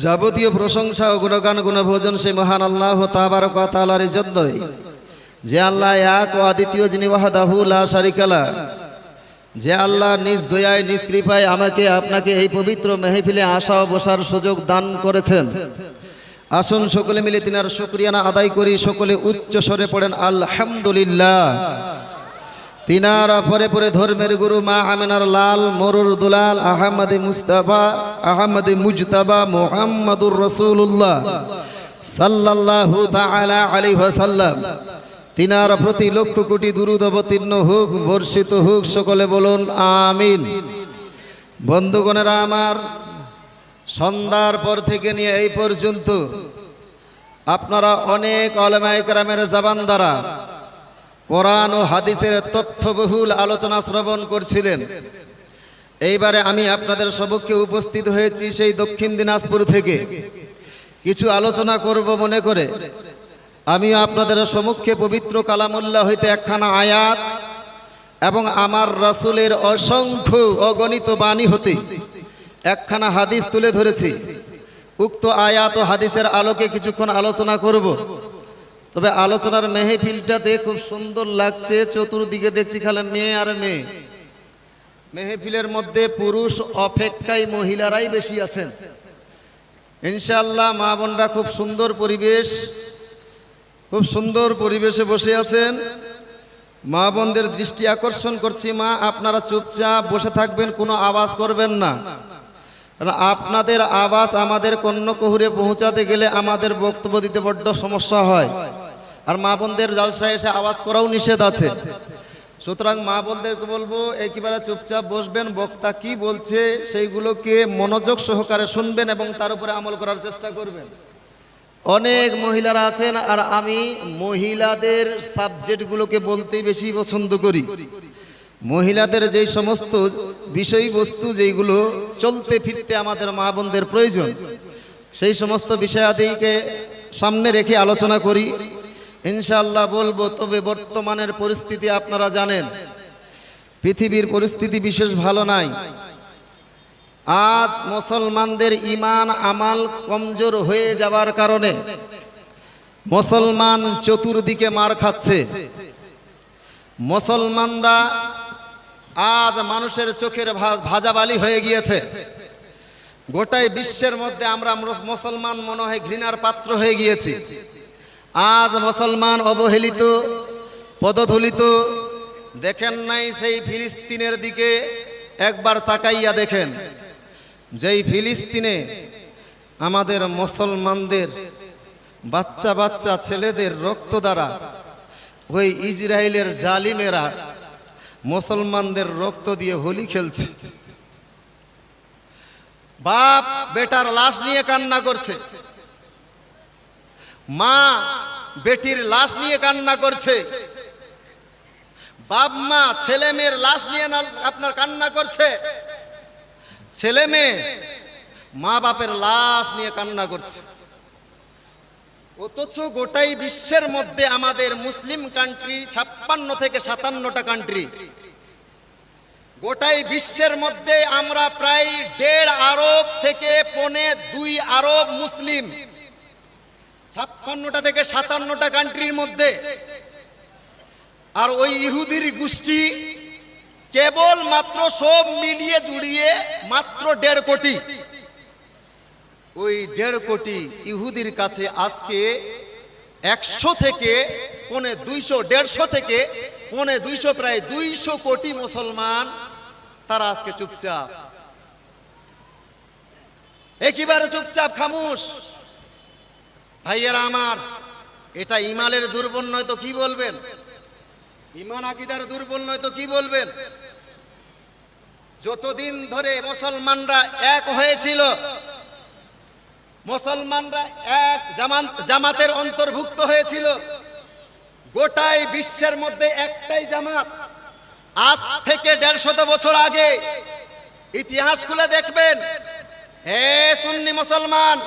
যাবতীয় প্রশংসা ও গুণগান গুণভোজন সেই মহান আল্লাহ তাবারক ওয়া তাআলার জন্যই, যে আল্লাহ এক ও অদ্বিতীয়, যিনি ওয়াহদাহু লা শারীকা লাহ। যে আল্লাহ নিজ দয়ায় নিজ কৃপায় আমাকে আপনাকে এই পবিত্র মেহফিলে আসা ও বসার সুযোগ দান করেছেন। আসুন সকলে মিলে তিনার শুকরিয়া আদায় করি। সকলে উচ্চ স্বরে পড়েন আলহামদুলিল্লাহ। তিনার পরে পরে ধর্মের গুরু মা আমিনার লাল মরুর দুলাল আহমদে মুস্তাফা আহমদে মুজতাবা মুহাম্মাদুর রাসূলুল্লাহ সাল্লাল্লাহু তাআলা আলাইহি ওয়াসাল্লাম, তিনার প্রতি লক্ষ কোটি দুরূদ অবতীর্ণ হোক, বর্ষিত হোক। সকলে বলুন আমিন। বন্ধুগণেরা আমার, সন্ধ্যার পর থেকে নিয়ে এই পর্যন্ত আপনারা অনেক উলামায়ে কেরামের জবান দ্বারা কোরআন ও হাদিসের তথ্যবহুল আলোচনা শ্রবণ করছিলেন। এইবারে আমি আপনাদের সম্মুখে উপস্থিত হয়েছি সেই দক্ষিণ দিনাজপুর থেকে। কিছু আলোচনা করব মনে করে আমি আপনাদের সম্মুখে পবিত্র কালামুল্লাহ হইতে একখানা আয়াত এবং আমার রাসূলের অসংখ্য অগণিত বাণী হতে একখানা হাদিস তুলে ধরেছি। উক্ত আয়াত ও হাদিসের আলোকে কিছুক্ষণ আলোচনা করব। তবে আলোচনার মেহফিলটাতে খুব সুন্দর লাগছে। চতুর্দিকে দেখছি খালি মেয়ে আর মেয়ে। মেহফিলের মধ্যে পুরুষ অপেক্ষায় মহিলারাই বেশি আছেন। ইনশাআল্লাহ মা বোনরা খুব সুন্দর পরিবেশ, খুব সুন্দর পরিবেশে বসে আছেন। মা বোনদের দৃষ্টি আকর্ষণ করছি, মা আপনারা চুপচাপ বসে থাকবেন, কোনো আওয়াজ করবেন না। কারণ আপনাদের আওয়াজ আমাদের কর্ণকুহরে পৌঁছাতে গেলে আমাদের বক্তব্য দিতে বড্ড সমস্যা হয়। আর মা বোনদের জলসায় এসে আওয়াজ করাও নিষেধ আছে। সুতরাং মা বোনদেরকে বলবো একেবারে চুপচাপ বসবেন, বক্তা কি বলছে সেইগুলোকে মনোযোগ সহকারে শুনবেন এবং তার উপরে আমল করার চেষ্টা করবেন। অনেক মহিলারা আছেন আর আমি মহিলাদের সাবজেক্টগুলোকে বলতেই বেশি পছন্দ করি। মহিলাদের যেই সমস্ত বিষয়বস্তু যেইগুলো চলতে ফিরতে আমাদের মা বোনদের প্রয়োজন, সেই সমস্ত বিষয়াদিকে সামনে রেখে আলোচনা করি ইনশাআল্লাহ বলবো। তবে বর্তমানের পরিস্থিতি আপনারা জানেন, পৃথিবীর পরিস্থিতি বিশেষ ভালো নাই। আজ মুসলমানদের ঈমান আমাল কমজোর হয়ে যাওয়ার কারণে মুসলমান চতুর্দিকে মার খাচ্ছে। মুসলমানরা আজ মানুষের চোখের ভাজাবালি হয়ে গিয়েছে। গোটাই বিশ্বের মধ্যে আমরা মুসলমান মনে হয় ঘৃণার পাত্র হয়ে গিয়েছি। আজ মুসলমান অবহেলিত, পদধূলিত। দেখেন নাই সেই ফিলিস্তিনের দিকে একবার তাকাইয়া দেখেন, যেই ফিলিস্তিনে আমাদের মুসলমানদের বাচ্চা বাচ্চা ছেলেদের রক্ত দ্বারা ওই ইসরায়েলের জালিমেরা মুসলমানদের রক্ত দিয়ে হোলি খেলছে। বাপ বেটার লাশ নিয়ে কান্না করছে, মা বেটির লাশ নিয়ে কান্না করছে, বাপ মা ছেলে মেয়ের লাশ নিয়ে আপনার কান্না করছে, ছেলে মেয়ে মা বাপের লাশ নিয়ে কান্না করছে। অথচ গোটাই বিশ্বের মধ্যে আমাদের মুসলিম কান্ট্রি 56 থেকে 57টা কান্ট্রি, গোটাই বিশ্বের মধ্যে আমরা প্রায় 1.5 আরব থেকে 2.25 আরব মুসলিম 56টা থেকে 57টা কান্ট্রির মধ্যে। আর ওই ইহুদির গোষ্ঠী কেবল মাত্র সব মিলিয়ে জুড়িয়ে মাত্র 1.5 কোটি। ওই 1.5 কোটি ইহুদির কাছে আজকে 100 থেকে 250, 150 থেকে 250, প্রায় 200 কোটি মুসলমান তারা আজকে চুপচাপ, একেবারে চুপচাপ, খামোশ। ভাইয়েরা আমার, এটা ইমানের দুর্বল নয় তো কি বলবেন? ইমান আকীদার দুর্বল নয় তো কি বলবেন? যতদিন ধরে মুসলমানরা এক হয়েছিল, মুসলমানরা এক জামাতের অন্তর্ভুক্ত হয়েছিল, গোটাই বিশ্বের মধ্যে একটাই জামাত। আজ থেকে 150 বছর আগে ইতিহাস খুলে দেখবেন, হে সুন্নি মুসলমান,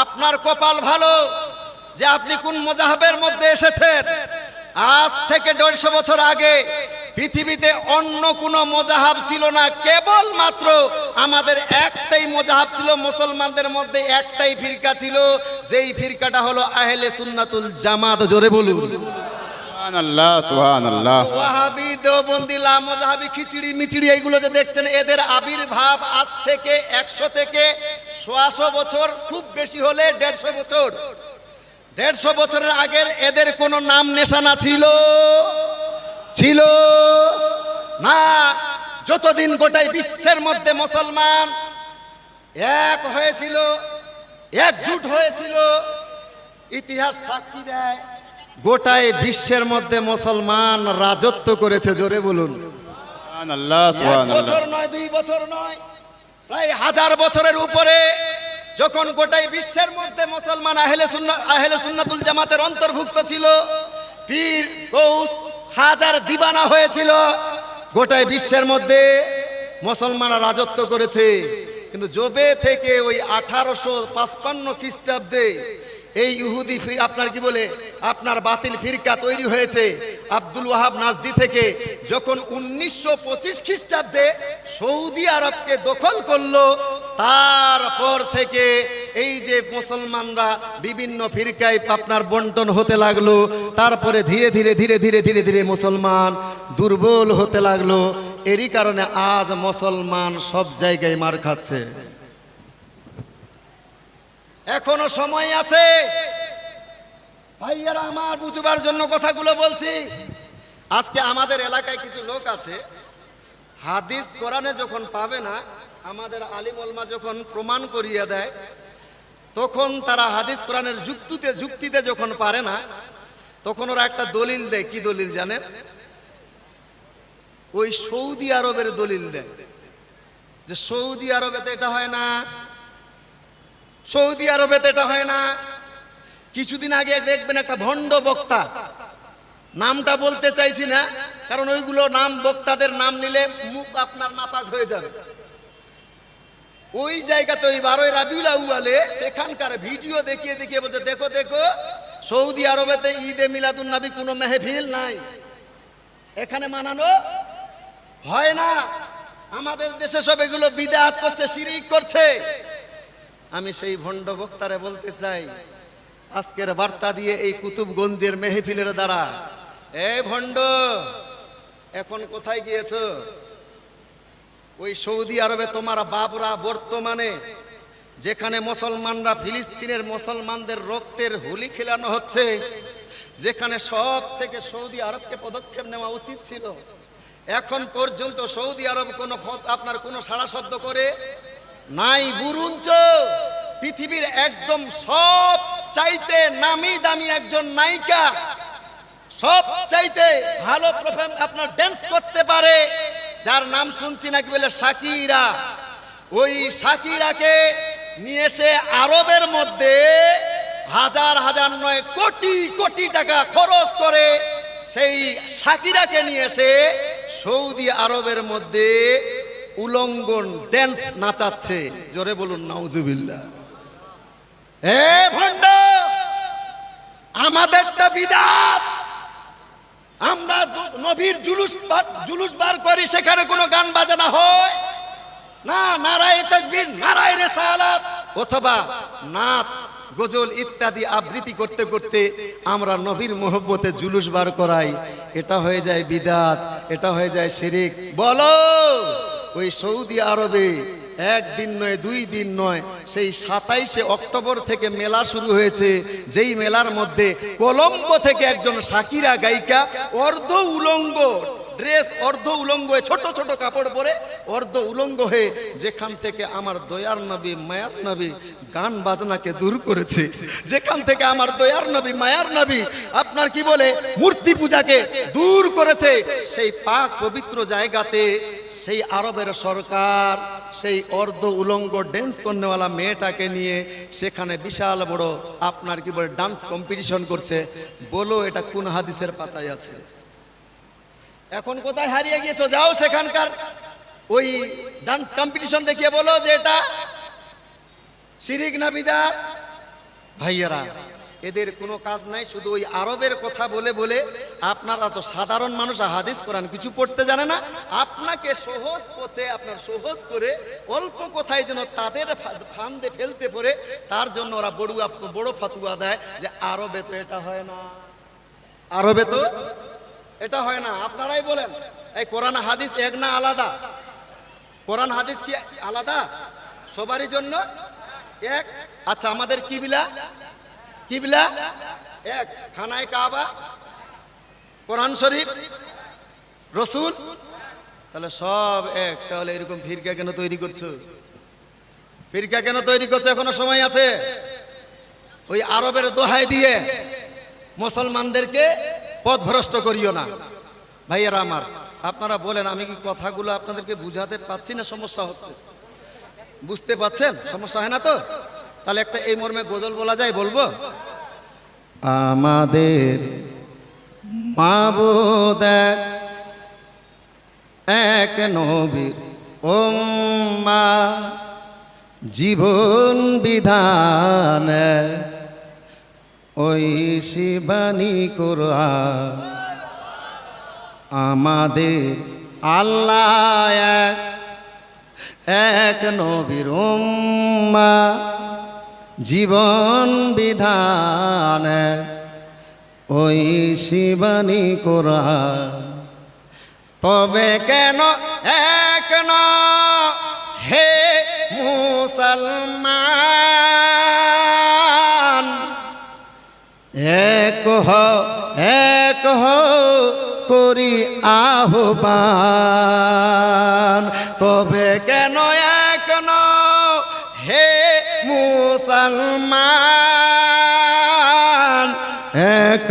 আপনার কপাল ভালো যে আপনি কোন মজাহাবের মধ্যে এসেছেন। আজ থেকে 150 বছর আগে পৃথিবীতে অন্য কোনো মজাহাব ছিল না, কেবলমাত্র আমাদের একটাই মজাহাব ছিল। মুসলমানদের মধ্যে একটাই ফিরকা ছিল, যেই ফিরকাটা হলো আহলে সুন্নাতুল জামাত। জোরে বলুন সুবহানাল্লাহ, সুবহানাল্লাহ। ওয়াহাবি, দেওবন্দি, লামজাহাবি, খিচড়ি মিচড়ি এইগুলো যে দেখছেন, এদের আবির্ভাব আজ থেকে 100 থেকে 100 বছর, খুব বেশি হলে 150 বছর। 150 বছরের আগের এদের কোনো নাম নেশানা ছিল না। যতদিন গোটাই বিশ্বের মধ্যে মুসলমান এক হয়েছিল, একজুট হয়েছিল, ইতিহাস সাক্ষী দেয় গোটাই বিশ্বের মধ্যে মুসলমান রাজত্ব করেছে। জোরে বলুন সুবহানাল্লাহ, এক সুবহানাল্লাহ। বছর নয়, 2 বছর নয়, প্রায় 1000 বছরের উপরে যখন গোটাই বিশ্বের মধ্যে মুসলমান আহলে সুন্নাতুল জামাতের অন্তর্ভুক্ত ছিল, পীর গৌস হাজার দিবানা হয়েছিল, গোটাই বিশ্বের মধ্যে মুসলমানরা রাজত্ব করেছে। কিন্তু জবে থেকে ওই 1855 খ্রিস্টাব্দে এই ইহুদি আপনার কি বলে আপনার বাতিল ফিরকা তৈরি হয়েছে আব্দুল ওয়াহাব নাজদি থেকে। যখন 1925 খ্রিস্টাব্দে সৌদি আরবকে দখল করলো, তারপর থেকে এই যে মুসলমানরা বিভিন্ন ফিরকায় আপনার বন্টন হতে লাগলো। তারপরে ধীরে ধীরে ধীরে ধীরে ধীরে ধীরে মুসলমান দুর্বল হতে লাগলো। এরই কারণে আজ মুসলমান সব জায়গায় মার খাচ্ছে। এখনো সময় আছে ভাইয়ারা, আমার বুঝবার জন্য কথাগুলো বলছি। আজকে আমাদের এলাকায় কিছু লোক আছে, হাদিস কোরআনে যখন পাবে না, আমাদের আলিম ওলামা যখন প্রমাণ করিয়ে দেয়, তখন তারা হাদিস কোরআনের যুক্তিতে যখন পারে না, তখন ওরা একটা দলিল দেয়। কি দলিল জানেন? ওই সৌদি আরবের দলিল দেয়, যে সৌদি আরবেতে এটা হয় না, সৌদি আরবেতে এটা হয় না। কিছুদিন আগে দেখবেন একটা ভণ্ড বক্তা, নামটা বলতে চাইছি না, কারণ ওইগুলো নাম, বক্তাদের নাম নিলে মুখ আপনার নাপাক হয়ে যাবে। ওই জায়গাতে ওই 12 রাবিউল আউয়ালে সেখানকার ভিডিও দেখিয়ে দেখিয়ে বলছে, দেখো দেখো সৌদি আরবেতে ঈদে মিলাদুন নবী কোনো মেহফিল নাই, এখানে মানানো হয় না। আমাদের দেশে সব এগুলো বিদআত করছে, শিরিক করছে। আমি সেই ভণ্ড বক্তারে বলতে চাই, আজকের বার্তা দিয়ে এই কুতুবগঞ্জের মেহফিলের দ্বারা, এই ভণ্ড এখন কোথায় গিয়েছো? ওই সৌদি আরবে তোমার বাপরা বর্তমানে যেখানে মুসলমানরা, ফিলিস্তিনের মুসলমানদের রক্তের হোলি খেলানো হচ্ছে, যেখানে সব থেকে সৌদি আরবকে পদক্ষেপ নেওয়া উচিত ছিল, এখন পর্যন্ত সৌদি আরব আপনার কোনো সাড়া শব্দ করে নাই। বরঞ্চ পৃথিবীর একদম সব চাইতে নামি দামি একজন নায়িকা, সব চাইতে ভালো পারফর্ম আপনার ড্যান্স করতে পারে, যার নাম শুনছি নাকি বলে শাকিরা। ওই শাকিরাকে নিয়ে এসে আরবের মধ্যে হাজার হাজার নয় কোটি কোটি টাকা খরচ করে সেই শাকিরাকে নিয়ে এসে সৌদি আরবের মধ্যে উলঙ্গ ড্যান্স নাচাচ্ছে। জোরে বলুন নাউজুবিল্লাহ। হে ভণ্ড, আমাদেরটা বিদআত। আমরা নবীর জুলুস বার করি, সেখানে কোনো গান বাজানা হয় না, নারায়ে তাকবীর, নারায়ে রিসালাত, অথবা নাত গজল ইত্যাদি আবৃত্তি করতে করতে আমরা নবীর মোহব্বতে জুলুস বার করাই। এটা হয়ে যায় বিদআত, এটা হয়ে যায় শিরিক। বলো, ওই সৌদি আরবে একদিন নয়, 2 দিন নয়, সেই 27শে অক্টোবর থেকে মেলা শুরু হয়েছে, যেই মেলার মধ্যে কলম্বো থেকে একজন শাকিরা গায়িকা অর্ধ উলঙ্গ ড্রেস, অর্ধ উলঙ্গ হয়ে, ছোট ছোট কাপড় পরে অর্ধ উলঙ্গ হয়ে, যেখান থেকে আমার দয়ার নবী মায়ার নবী গান বাজনাকে দূর করেছে, যেখান থেকে আমার দয়ার নবী মায়ার নবী আপনার কি বলে মূর্তি পূজাকে দূর করেছে, সেই পাক পবিত্র জায়গাতে সেই আরবের সরকার সেই অর্ধ উলঙ্গ ড্যান্স করনেওয়ালা মেয়েটাকে নিয়ে সেখানে বিশাল বড় আপনার কি বলে ডান্স কম্পিটিশন করছে। বলো এটা কোন হাদিসের পাতায় আছে? এখন কোথায় হারিয়ে গিয়েছো? যাও সেখানকার ওই ডান্স কম্পিটিশন দেখিয়ে বলো যে এটা শিরিক না বিদআত। ভাইয়েরা, এদের কোনো কাজ নাই, শুধু ওই আরবের কথা বলে বলে আপনারা তো সাধারণ মানুষ, হাদিস কোরআন কিছু পড়তে জানে না, আপনাকে সহজ পথে আপনার সহজ করে অল্প কথায় যেন তাদের ফান্দে ফেলতে পারে, তার জন্য ওরা বড় ফতুয়া দেয় যে আরবে তো এটা হয় না, আরবে তো এটা হয় না। আপনারাই বলেন, এই কোরআন হাদিস এক না আলাদা? কোরআন হাদিস কি আলাদা? সবারই জন্য এক। আচ্ছা, আমাদের কিবলা কিবলা এক, খানায় কাবা, কোরআন শরীফ, রসুল, তাহলে সব এক। তাহলে এরকম ফিরকা কেন তৈরি করছো? ফিরকা কেন তৈরি করছো? এখনো সময় আছে। ওই আরবের দোহাই দিয়ে মুসলমানদেরকে পথভ্রষ্ট করিও না। ভাইয়েরা আমার, আপনারা বলেন, আমি কি কথাগুলো আপনাদেরকে বুঝাতে পাচ্ছি না সমস্যা হচ্ছে? বুঝতে পাচ্ছেন? সমস্যা হয় না তো? তাহলে একটা এই মর্মে গজল বলা যায়, বলবো? আমাদের মাবুদ এক নবীর উম্মাহ, জীবন বিধান ওই শিবানী কোরআন। আমাদের আল্লাহ এক নবীর উম্মাহ, জীবন বিধান ওই শিবানী কোরআন। তবে কেন এক ন হে মুসলমান, এক হ করি আহ্বান। তবে কেন এক ন হে মুসলমান, এক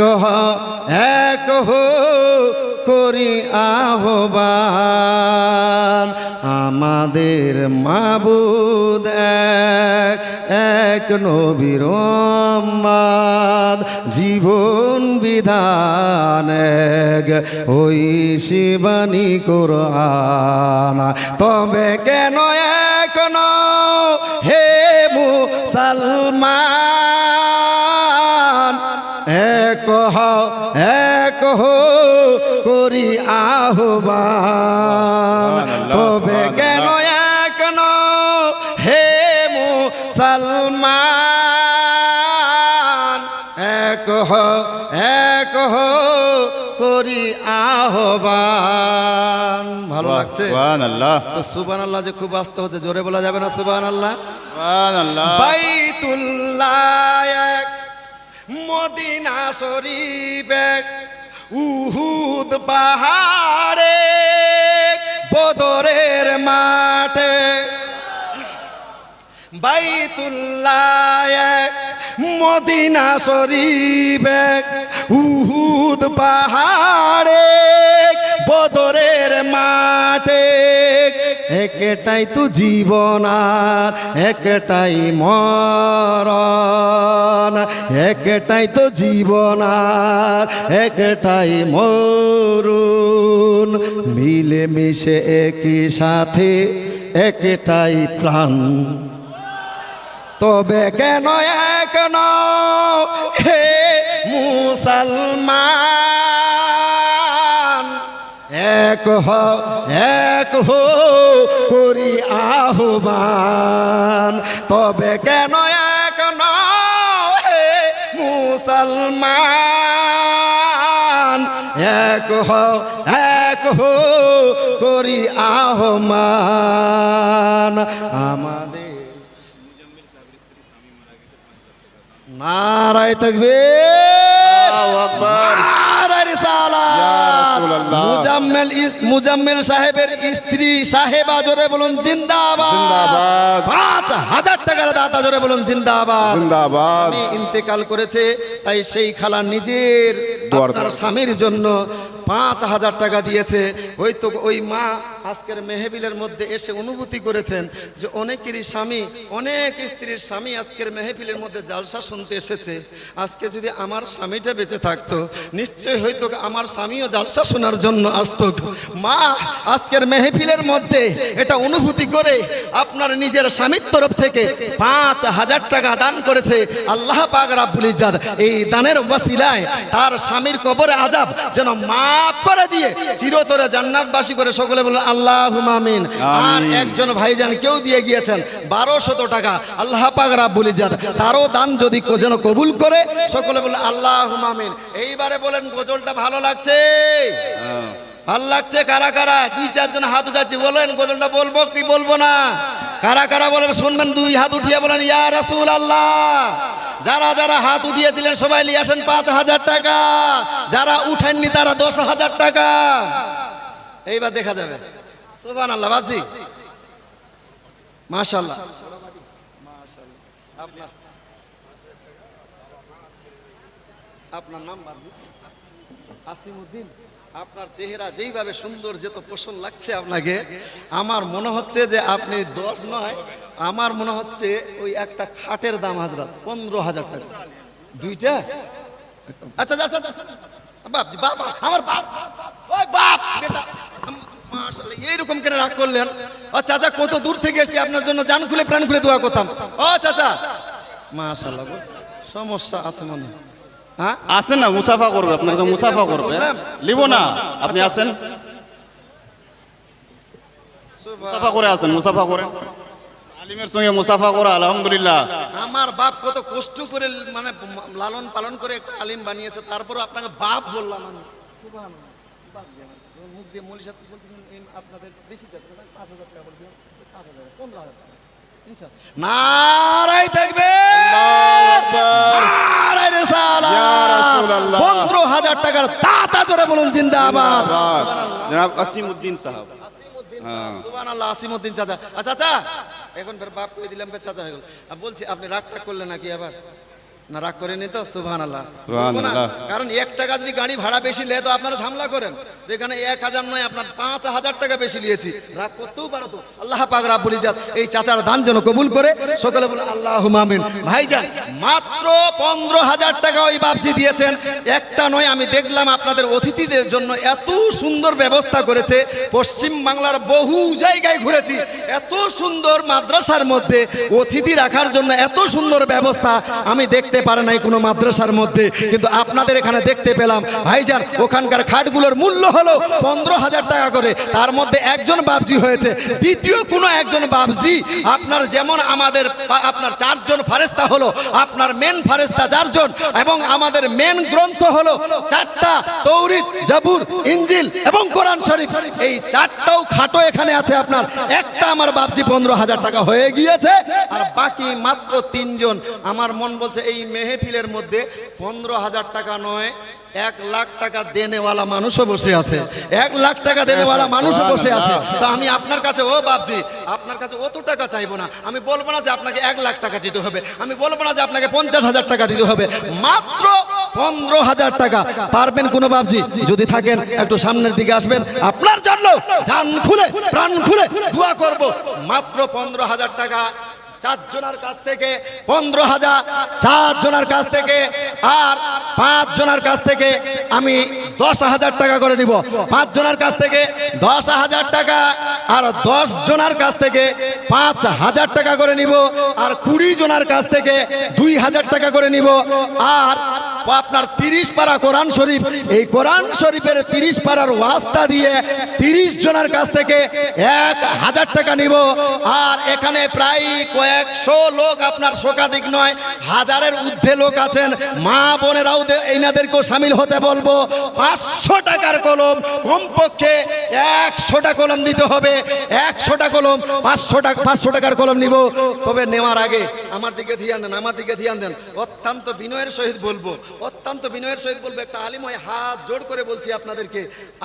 করি আহ্বান। আমাদের মাবুদ এক নবীর উম্মাহ, জীবন বিধান এক ওই শিবানী কোরআন। তবে কেন এক ন হে মুসলমান, এক করি আহ্বান। তবে কেন এক ন হে মুসলমান, এক করি আহ্বান। ভালো লাগছে? সুবহানাল্লাহ। তো সুবহানাল্লাহ যে খুব আসতে হচ্ছে, জোরে বলা যাবে না সুবহানাল্লাহ? সুবহানাল্লাহ। বাইতুল্লাহ এক, মদিনা শরীফ এক, উহুদ পাহাড়ে, বদরের মাঠে। বাইতুল্লাহ এক, মদিনা শরীফ এক, উহুদ পাহাড়ে, বদরের মাঠে। একটাই তো জীবন আর একটাই মরণ, একটাই তো জীবন আর একটাই মরণ। মিলে মিশে একই সাথে একটাই প্রাণ। তবে কেন এক ন হে মুসলমান, এক করি আহ্বান। তবে কেন এক ন হে মুসলমান, এক করি আহ্বান। আমাদের নারায়ে তাকবীর, আল্লাহু আকবার, নারায়ে রিসালাত। ইয়া রাসূলুল্লাহ। মুজাম্মেল সাহেবের স্ত্রী সাহেবা, জোরে বলুন জিন্দাবাদ। জিন্দাবাদ। 5000 টাকার দাতা, জোরে বলুন জিন্দাবাদ। জিন্দাবাদ। স্বামী ইন্তেকাল করেছে, তাই সেই খালা নিজের দোয়ার আপনার স্বামীর জন্য 5000 টাকা দিয়েছে। ওই তো ওই মা আজকের মেহফিলের মধ্যে এসে অনুভূতি করেছেন যে অনেকেরই স্বামী, অনেক স্ত্রীর স্বামী আজকের মেহফিলের মধ্যে জালসা শুনতে এসেছে। আজকে যদি আমার স্বামীটা বেঁচে থাকতো নিশ্চয়ই হয়তো আমার স্বামীও জালসা শোনার জন্য আসতো। মা আজকের মেহফিলের মধ্যে এটা অনুভূতি করে আপনার নিজের স্বামীর তরফ থেকে 5,000 টাকা দান করেছে আল্লাহ পাক রাব্বুল ইজ্জত। এই দানের ওয়াসিলায় তার স্বামীর কবরে আযাব যেন মাফ করে দিয়ে চিরতরে জান্নাতবাসী করে সকলে বলে আল্লাহুম্মা আমিন। আর একজন ভাইজান কেউ দিয়ে গিয়েছেন 1200 টাকা, আল্লাহ পাক রাব্বুল ইজ্জত তারও দান যদি যেন কবুল করে সকলে বলে আল্লাহুম্মা আমিন। এইবারে বলেন গজলটা ভালো লাগছে? ভালো লাগছে? কারা কারা 2-4 জন হাত উঠাচ্ছি, বলেন গজলটা বলবো কি বলবো না? কারা কারা বলেন শুনবেন? 2 হাত উঠিয়ে বলেন ইয়া রাসূলুল্লাহ। যারা যারা হাত উঠিয়েছিলেন সবাই নিয়ে আসেন 5,000 টাকা, যারা উঠেননি তারা 10,000 টাকা। এইবার দেখা যাবে। সুবহানাল্লাহ বাবজি, মাশাআল্লাহ। আপনার নাম বাবু? আসিমউদ্দিন। আপনার চেহারা যেইভাবে সুন্দর, যেত পছন্দ লাগছে আপনাকে, আমার মনে হচ্ছে যে আপনি 10 নয়, আমার মনে হচ্ছে ওই একটা খাটের দাম হযরত 15,000 টাকা। 2টা? আচ্ছা আচ্ছা বাপ, বাবা আমার বাপ, ওই বাপ বেটা, মাশাআল্লাহ এইরকম কেন রাগ করলেন? ও চাচা কত দূর থেকে এসেছি, আপনার জন্য জান খুলে প্রাণ খুলে দোয়া করতাম। ও চাচা মাশাআল্লাহ, সমস্যা আছে মনে হয়। হ্যাঁ আসেন না, মুসাফা করবে, আপনার কাছে মুসাফা করবে, লিব না আপনি আসেন, মুসাফা করে আসেন, মুসাফা করে আলিমের সঙ্গে মুসাফা করা আলহামদুলিল্লাহ। আমার বাপ কত কষ্ট করে মানে লালন পালন করে একটা আলিম বানিয়েছে, তারপরে আপনাকে বাপ বললাম আমি। সুবহানাল্লাহ। বাপ যেমন মুখ দিয়ে মৌলী সাহেব বলছিলেন আপনাদের বেশি যাচ্ছে, 5,000 টাকা বলছিলেন, 5,000 15,000 টাকা ইনশাআল্লাহ। নারাই থাকবে, নারাই রিসালাত, ইয়া রাসূলুল্লাহ। 15,000 টাকার দাতা জোরে বলুন জিন্দাবাদ। জনাব আসিমউদ্দিন সাহেব। আসিমউদ্দিন সাহেব, সুবহানাল্লাহ। আসিমউদ্দিন চাচা, আচ্ছা চাচা এখন ফের বাপ কই দিলাম, ফের চাচা হয়ে গেল। বলছি আপনি রাগ টাগ করলেন নাকি আবার? না রাগ করেনি তো? সুবহানাল্লাহ। বলবো না, কারণ 1 টাকা যদি গাড়ি ভাড়া বেশি লে তো আপনারা ঝামেলা করেন, তো এখানে 1,000 নয় আপনার 5,000 টাকা বেশি নিয়েছি, রাগ করতেও পারো তো। আল্লাহ পাক রাব্বুল ইজ্জত এই চাচার দান যেন কবুল করে সকলে বলে আল্লাহুম্মা আমিন। ভাইজান মাত্র 15,000 টাকা ওই বাপজি দিয়েছেন, একটা নয়। আমি দেখলাম আপনাদের অতিথিদের জন্য এত সুন্দর ব্যবস্থা করেছে, পশ্চিম বাংলার বহু জায়গায় ঘুরেছি, এত সুন্দর মাদ্রাসার মধ্যে অতিথি রাখার জন্য এত সুন্দর ব্যবস্থা আমি দেখতে পারে নাই কোনো মাদ্রাসার মধ্যে, কিন্তু আপনাদের এখানে দেখতে পেলাম। ভাইজান ওখানকার খাটগুলোর মূল্য হলো 15,000 টাকা করে, তার মধ্যে একজন বাবজি হয়েছে, দ্বিতীয় কোনো একজন বাবজি আপনার যেমন আমাদের আপনার 4 জন ফারেস্তা হলো, আপনার মেন ফারেস্তা 4 জন, এবং আমাদের মেন গ্রন্থ হলো 4টা, তৌরিত, জাবুর, ইনজিল এবং কোরআন শরীফ। এই 4টাও খাটো এখানে আছে আপনার, একটা আমার বাবজি 15,000 টাকা হয়ে গিয়েছে, আর বাকি মাত্র 3 জন। আমার মন বলছে এই মেহফিলের মধ্যে 15,000 টাকা নয়, 1 লাখ টাকা দেনেওয়ালা মানুষও বসে আছে, 1 লাখ টাকা দেনেওয়ালা মানুষও বসে আছে। তো আমি আপনার কাছে, ও বাপজি আপনার কাছে অত টাকা চাইবো না, আমি বলবো না যে আপনাকে 1 লাখ টাকা দিতে হবে, আমি বলবো না যে আপনাকে 50,000 টাকা দিতে হবে, মাত্র 15,000 টাকা। পারবেন কোনো বাপজি? যদি থাকেন একটু সামনের দিকে আসবেন, আপনার জন্য জান খুলে প্রাণ খুলে দোয়া করব। মাত্র 15,000 টাকা 4 জনের কাছ থেকে, 15,000 4 জনের কাছ থেকে, আর 5 জনের কাছ থেকে আমি 10,000 টাকা করে নিব। 5 জনের কাছ থেকে 10,000 টাকা, আর 10 জনের কাছ থেকে 5,000 টাকা করে নিব, আর 20 জনের কাছ থেকে 2,000 টাকা করে নিব, আর আপনার 30 পারা কোরআন শরীফ, এই কোরআন শরীফের 30 পারার ওয়াস্তা দিয়ে 30 জনের কাছ থেকে 1,000 টাকা নিব। আর এখানে প্রায় কয়েকশো লোক, আপনার শতাধিক নয়, হাজারের ঊর্ধ্বে লোক আছেন, মা বোনেরাও এনাদেরকেও সামিল হতে বলবো। 500 টাকার কলম, কমপক্ষে 100টা কলম দিতে হবে, 100টা কলম, 500 টাকার কলম নিব। তবে নেওয়ার আগে আমার দিকে ধ্যান দেন, আমার দিকে ধ্যান দেন, অত্যন্ত বিনয়ের সহিত বলবো, অত্যন্ত বিনয়ের সহিত বলবো, একটা আলিম হয়ে হাত জোড় করে বলছি আপনাদেরকে,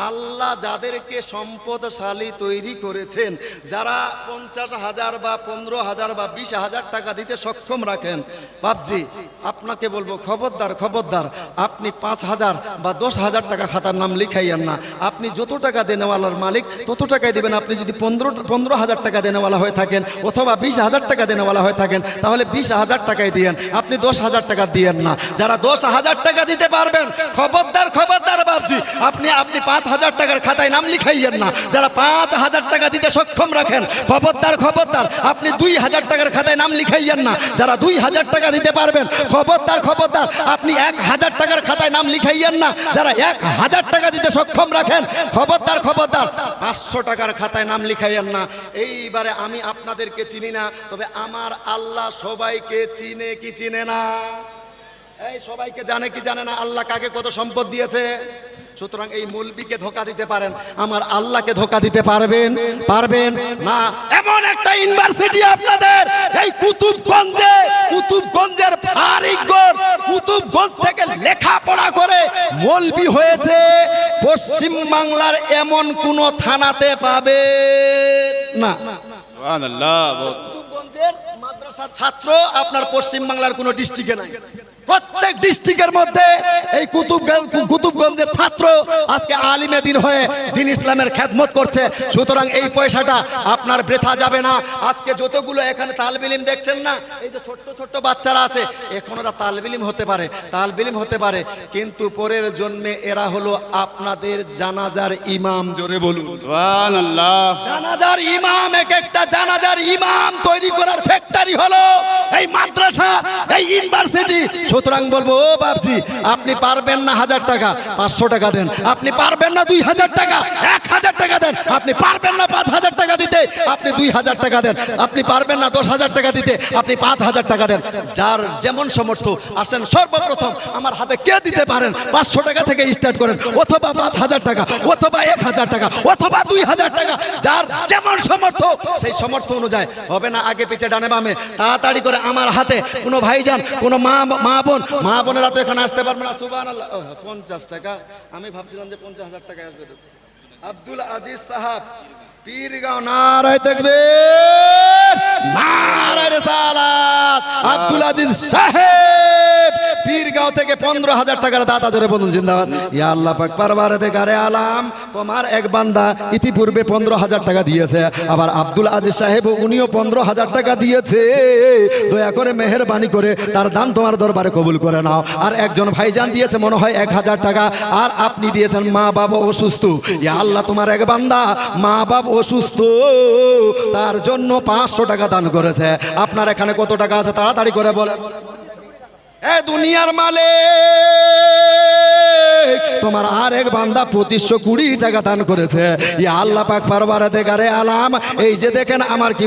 আল্লাহ যাদেরকে সম্পদশালী তৈরি করেছেন, যারা 50,000 বা 15,000 বা 20,000 টাকা দিতে সক্ষম রাখেন, বাপজি আপনাকে বলবো খবরদার খবরদার, আপনি 5,000 বা 10,000 টাকা খাতার নাম লিখাইয়েন না। আপনি যত টাকা দেনেওয়ালার মালিক তত টাকাই দিবেন। আপনি যদি 15,000 টাকা দেনেওয়ালা হয়ে থাকেন অথবা 20,000 টাকা দেনেওয়ালা হয়ে থাকেন, তাহলে 20,000 টাকাই দিয়েন, আপনি 10,000 টাকা দিয়েন না। যারা 10,000 টাকা দিতে পারবেন, খবরদার খবরদার বাপজি, আপনি 5,000 টাকার খাতায় নাম লিখাইয়েন না। যারা 5,000 টাকা দিতে সক্ষম রাখেন, খবরদার খবরদার, আপনি 2,000 টাকার খাতায় নাম লিখাইয়েন না। যারা 2,000 টাকা দিতে পারবেন, খবরদার খবরদার, আপনি 1,000 টাকার খাতায় নাম লিখাইয়েন না। যারা 1,000 টাকা দিতে সক্ষম রাখেন, খবরদার খবরদার, 500 টাকার খাতায় নাম লিখাইয়েন না। এইবারে আমি আপনাদেরকে চিনি না, তবে আমার আল্লাহ সবাইকে চিনে কি চিনে না? এই সবাইকে জানে কি জানে না আল্লাহ কাকে কত সম্পদ দিয়েছে? সুতরাং এই মৌলবীকে ধোকা দিতে পারেন, আমার আল্লাহকে ধোকা দিতে পারবেন পারবেন না। এমন একটা ইউনিভার্সিটি আপনাদের এই কুতুবগঞ্জের ফারিকগঞ্জ, কুতুবগঞ্জ থেকে লেখাপড়া করে মৌলবী হয়েছে, পশ্চিম বাংলার এমন কোন থানাতে পাবে না। সুবহানাল্লাহ। কুতুবগঞ্জের মাদ্রাসার ছাত্র আপনার পশ্চিম বাংলার কোন ডিস্ট্রিক্টে নাই। প্রত্যেক ডিস্ট্রিক্টের মধ্যে এই কুতুবগঞ্জের ছাত্র আজকে আলিমে দিন হয়ে দিন ইসলামের খেদমত করছে। সুতরাং এই পয়সাটা আপনার বৃথা যাবে না। আজকে যতগুলো এখানে তালবে ইলম দেখছেন না, এই যে ছোট্ট ছোট্ট বাচ্চারা আছে, এখন ওরা তালবে ইলম হতে পারে, কিন্তু পরের জন্মে এরা হলো আপনাদের জানাজার ইমাম। জোরে বলুন সুবহানাল্লাহ। জানাজার ইমাম, এক একটা জানাজার ইমাম তৈরি করার ফ্যাক্টরি হলো এই মাদ্রাসা, এই ইউনিভার্সিটি। সুতরাং বলবো, ও বাপজি, আপনি পারবেন না 1000 টাকা, 500 টাকা দেন। আপনি পারবেন না 2,000 টাকা, 1,000 টাকা দেন। আপনি পারবেন না 5,000 টাকা দিতে, আপনি 2,000 টাকা দেন। আপনি পারবেন না 10,000 টাকা দিতে, আপনি 5,000 টাকা দেন। যার যেমন সমর্থ আসেন, সর্বপ্রথম আমার হাতে কে দিতে পারেন 500 টাকা থেকে স্টার্ট করেন, অথবা 5,000 টাকা, অথবা 1,000 টাকা, অথবা 2,000 টাকা। যার যেমন সমর্থ, সেই সমর্থ অনুযায়ী হবে না আগে পিছে ডানে বামে, তাড়াতাড়ি করে আমার হাতে কোনো ভাইজান, কোনো মা বোনেরা তো এখানে আসতে পারবে না। সুবহানাল্লাহ। 50 টাকা, আমি ভাবছিলাম যে 50,000 টাকা আসবে। তো আব্দুল আজিজ সাহাব, পীরগাঁও, নারায়ে তাকবীর, নারায়ে রিসালাত। আব্দুল আজিজ সাহেব পীরগাঁও থেকে 15,000 টাকার দাতা, জোরে বলুন জিন্দাবাদ। ইয়া আল্লাহ পাক পরওয়ারদিগারে আলাম, তোমার এক বান্দা ইতিপূর্বে 15,000 টাকা দিয়েছে, আবার আব্দুল আজিজ সাহেব উনিও 15,000 টাকা দিয়েছে। দয়া করে মেহেরবানি করে তার দান তোমার দরবারে কবুল করে নাও। আর একজন ভাইজান দিয়েছে মনে হয় 1,000 টাকা, আর আপনি দিয়েছেন মা বাবা অসুস্থ। ইয়া আল্লাহ, তোমার এক বান্দা মা বাবা অসুস্থ, তার জন্য 500 টাকা দান করেছে। আপনার এখানে কত টাকা আছে তাড়াতাড়ি করে বলেন। এ দুনিয়ার মালিক, তোমার আর এক বান্দা 2520 টাকা দান করেছে। ইয়া আল্লাহ পাক পরওয়ারদিগারে আলাম, এই যে দেখেন আমার কি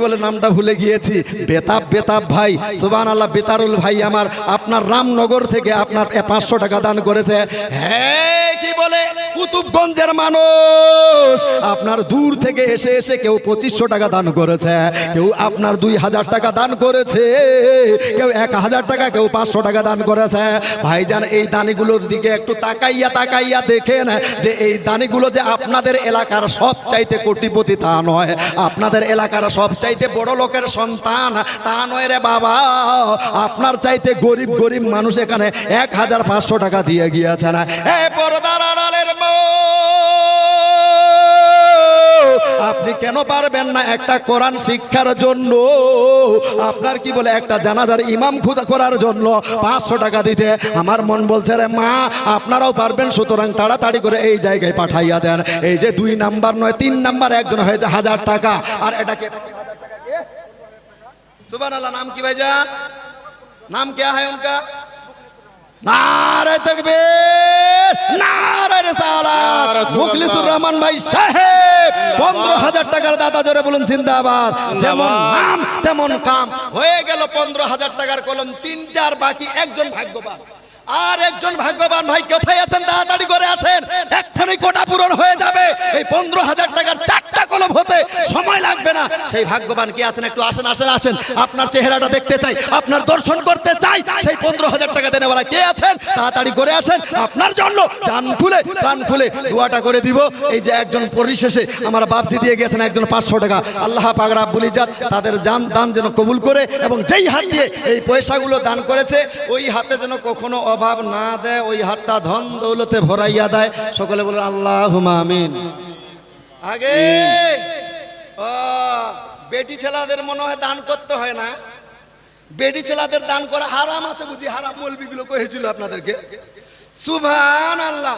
বলে নামটা ভুলে গিয়েছি, বেতাব ভাই, সুবহানাল্লাহ, বেতারুল ভাই আমার, আপনার রামনগর থেকে আপনার 500 টাকা দান করেছে। হ্যাঁ, কি বলে, কুতুবগঞ্জের মানুষ আপনার দূর থেকে এসে কেউ 2500 টাকা দান করেছে, কেউ আপনার 2,000 টাকা দান করেছে, কেউ 1,000 টাকা, কেউ 500 টাকা দান করেছে। ভাইজান, এই দানিগুলোর দিকে একটু তাকাইয়া দেখেন যে এই দানিগুলো যে আপনাদের এলাকার সবচাইতে কোটিপতি তা নয়, আপনাদের এলাকার সবচাইতে বড় লোকের সন্তান তা নয় রে বাবা। আপনার চাইতে গরিব মানুষ এখানে 1,500 টাকা দিয়ে গিয়েছে না। এ পর্দার আড়ালের আপনি কেন পারবেন না একটা কোরআন শিক্ষার জন্য, আপনার কি বলে একটা জানাজার ইমাম করার জন্য 500 টাকা দিতে? আমার মন বলছে রে মা, আপনারাও পারবেন, সুতরাং তাড়াতাড়ি করে এই জায়গায় পাঠাইয়া দেন। এই যে 2 নাম্বার নয় 3 নাম্বার একজন হয়েছে 1000 টাকা, আর এটাকে সুবহানাল্লাহ। নাম কি ভাইজান? नाम क्या है उनका? नारे तकबीर, नारे रिसालत। मुखलिसुर रहमान भाई साहेब 15,000 টাকার দাতা, জোরে বলুন জিন্দাবাদ। যেমন নাম তেমন কাম হয়ে গেল। 15,000 টাকার কলম 3টার, বাকি একজন ভাগ্যবান। আর একজন ভাগ্যবান ভাই কোথায় আছেন? তাড়াতাড়ি করে আসেন, এক্ষুনি কোটা পূরণ হয়ে যাবে। এই 15,000 টাকার 4টা কলম হতে সময় লাগবে না। সেই ভাগ্যবান কি আছেন? একটু আসেন আসেন আসেন, আপনার চেহারাটা দেখতে চাই, আপনার দর্শন করতে চাই। সেই 15,000 টাকা দেনেওয়ালা কে আছেন? তাড়াতাড়ি করে আসেন, আপনার জন্য জান খুলে প্রাণ খুলে দোয়াটা করে দিব। এই যে একজন পরিশেষে আমার বাপজি দিয়ে গেছেন একজন 500 টাকা, আল্লাহ পাক রাব্বুল ইজ্জত তাদের জান দান যেন কবুল করে, এবং যেই হাত দিয়ে এই পয়সাগুলো দান করেছে ওই হাতে যেন কখনো অভাব না দেয়, ওই হাতটা ধন দৌলতে ভরাইয়া দেয়। সকলে বলেন আল্লাহুম্মা আমিন। আগে ও বেটি ছেলেদের মনে হয় দান করতে হয় না, বেটি ছেলেদের দান করা হারাম আছে বুঝি? হারাম মৌলবিগুলো কহেছিল আপনাদেরকে। সুবহানাল্লাহ।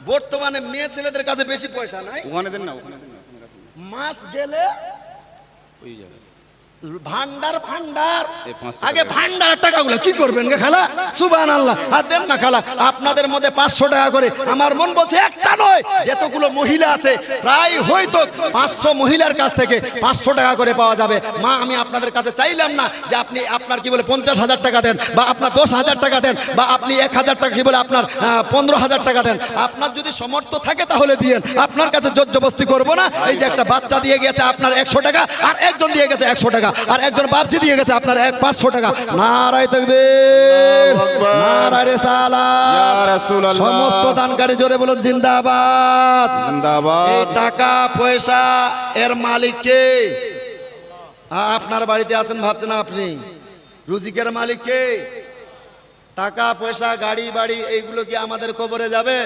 বর্তমানে মেয়ে ছেলেদের কাছে বেশি পয়সা নাই, ওখানে দেন না, ওখানে দেন না। মাস গেলে ওই যাবে ভান্ডার ভান্ডার। এই 500 আগে ভান্ডারের টাকাগুলো কি করবেন গে খালা? সুবহানাল্লাহ। আর দেন না খালা, আপনাদের মধ্যে 500 টাকা করে। আমার মন বলছে একটা নয়, যতগুলো মহিলা আছে প্রায় হয়তো 500 মহিলার কাছ থেকে 500 টাকা করে পাওয়া যাবে। মা, আমি আপনাদের কাছে চাইলাম না যে আপনি আপনার কি বলে 50,000 টাকা দেন, বা আপনার 10,000 টাকা দেন, বা আপনি 1,000 টাকা কি বলে আপনার 15,000 টাকা দেন। আপনার যদি সমর্থ থাকে তাহলে দিয়েন, আপনার কাছে জোর জবরদস্তি করবো না। এই যে একটা বাচ্চা দিয়ে গেছে আপনার 100 টাকা, আর একজন দিয়ে গেছে 100 টাকা, আর একজন বাপজি দিয়ে গেছে আপনার 500 টাকা। নারায়ে তাকবীর, নারায়ে রিসালাত। ইয়া রাসূলুল্লাহ। সমস্ত দানকারী জোরে বলুন জিন্দাবাদ। জিন্দাবাদ। এই টাকা পয়সা এর মালিক কে? আপনার বাড়িতে আছেন ভাবছেন আপনি, রুজিকের মালিক কে? টাকা পয়সা গাড়ি বাড়ি এইগুলো কি আমাদের কবরে যাবে?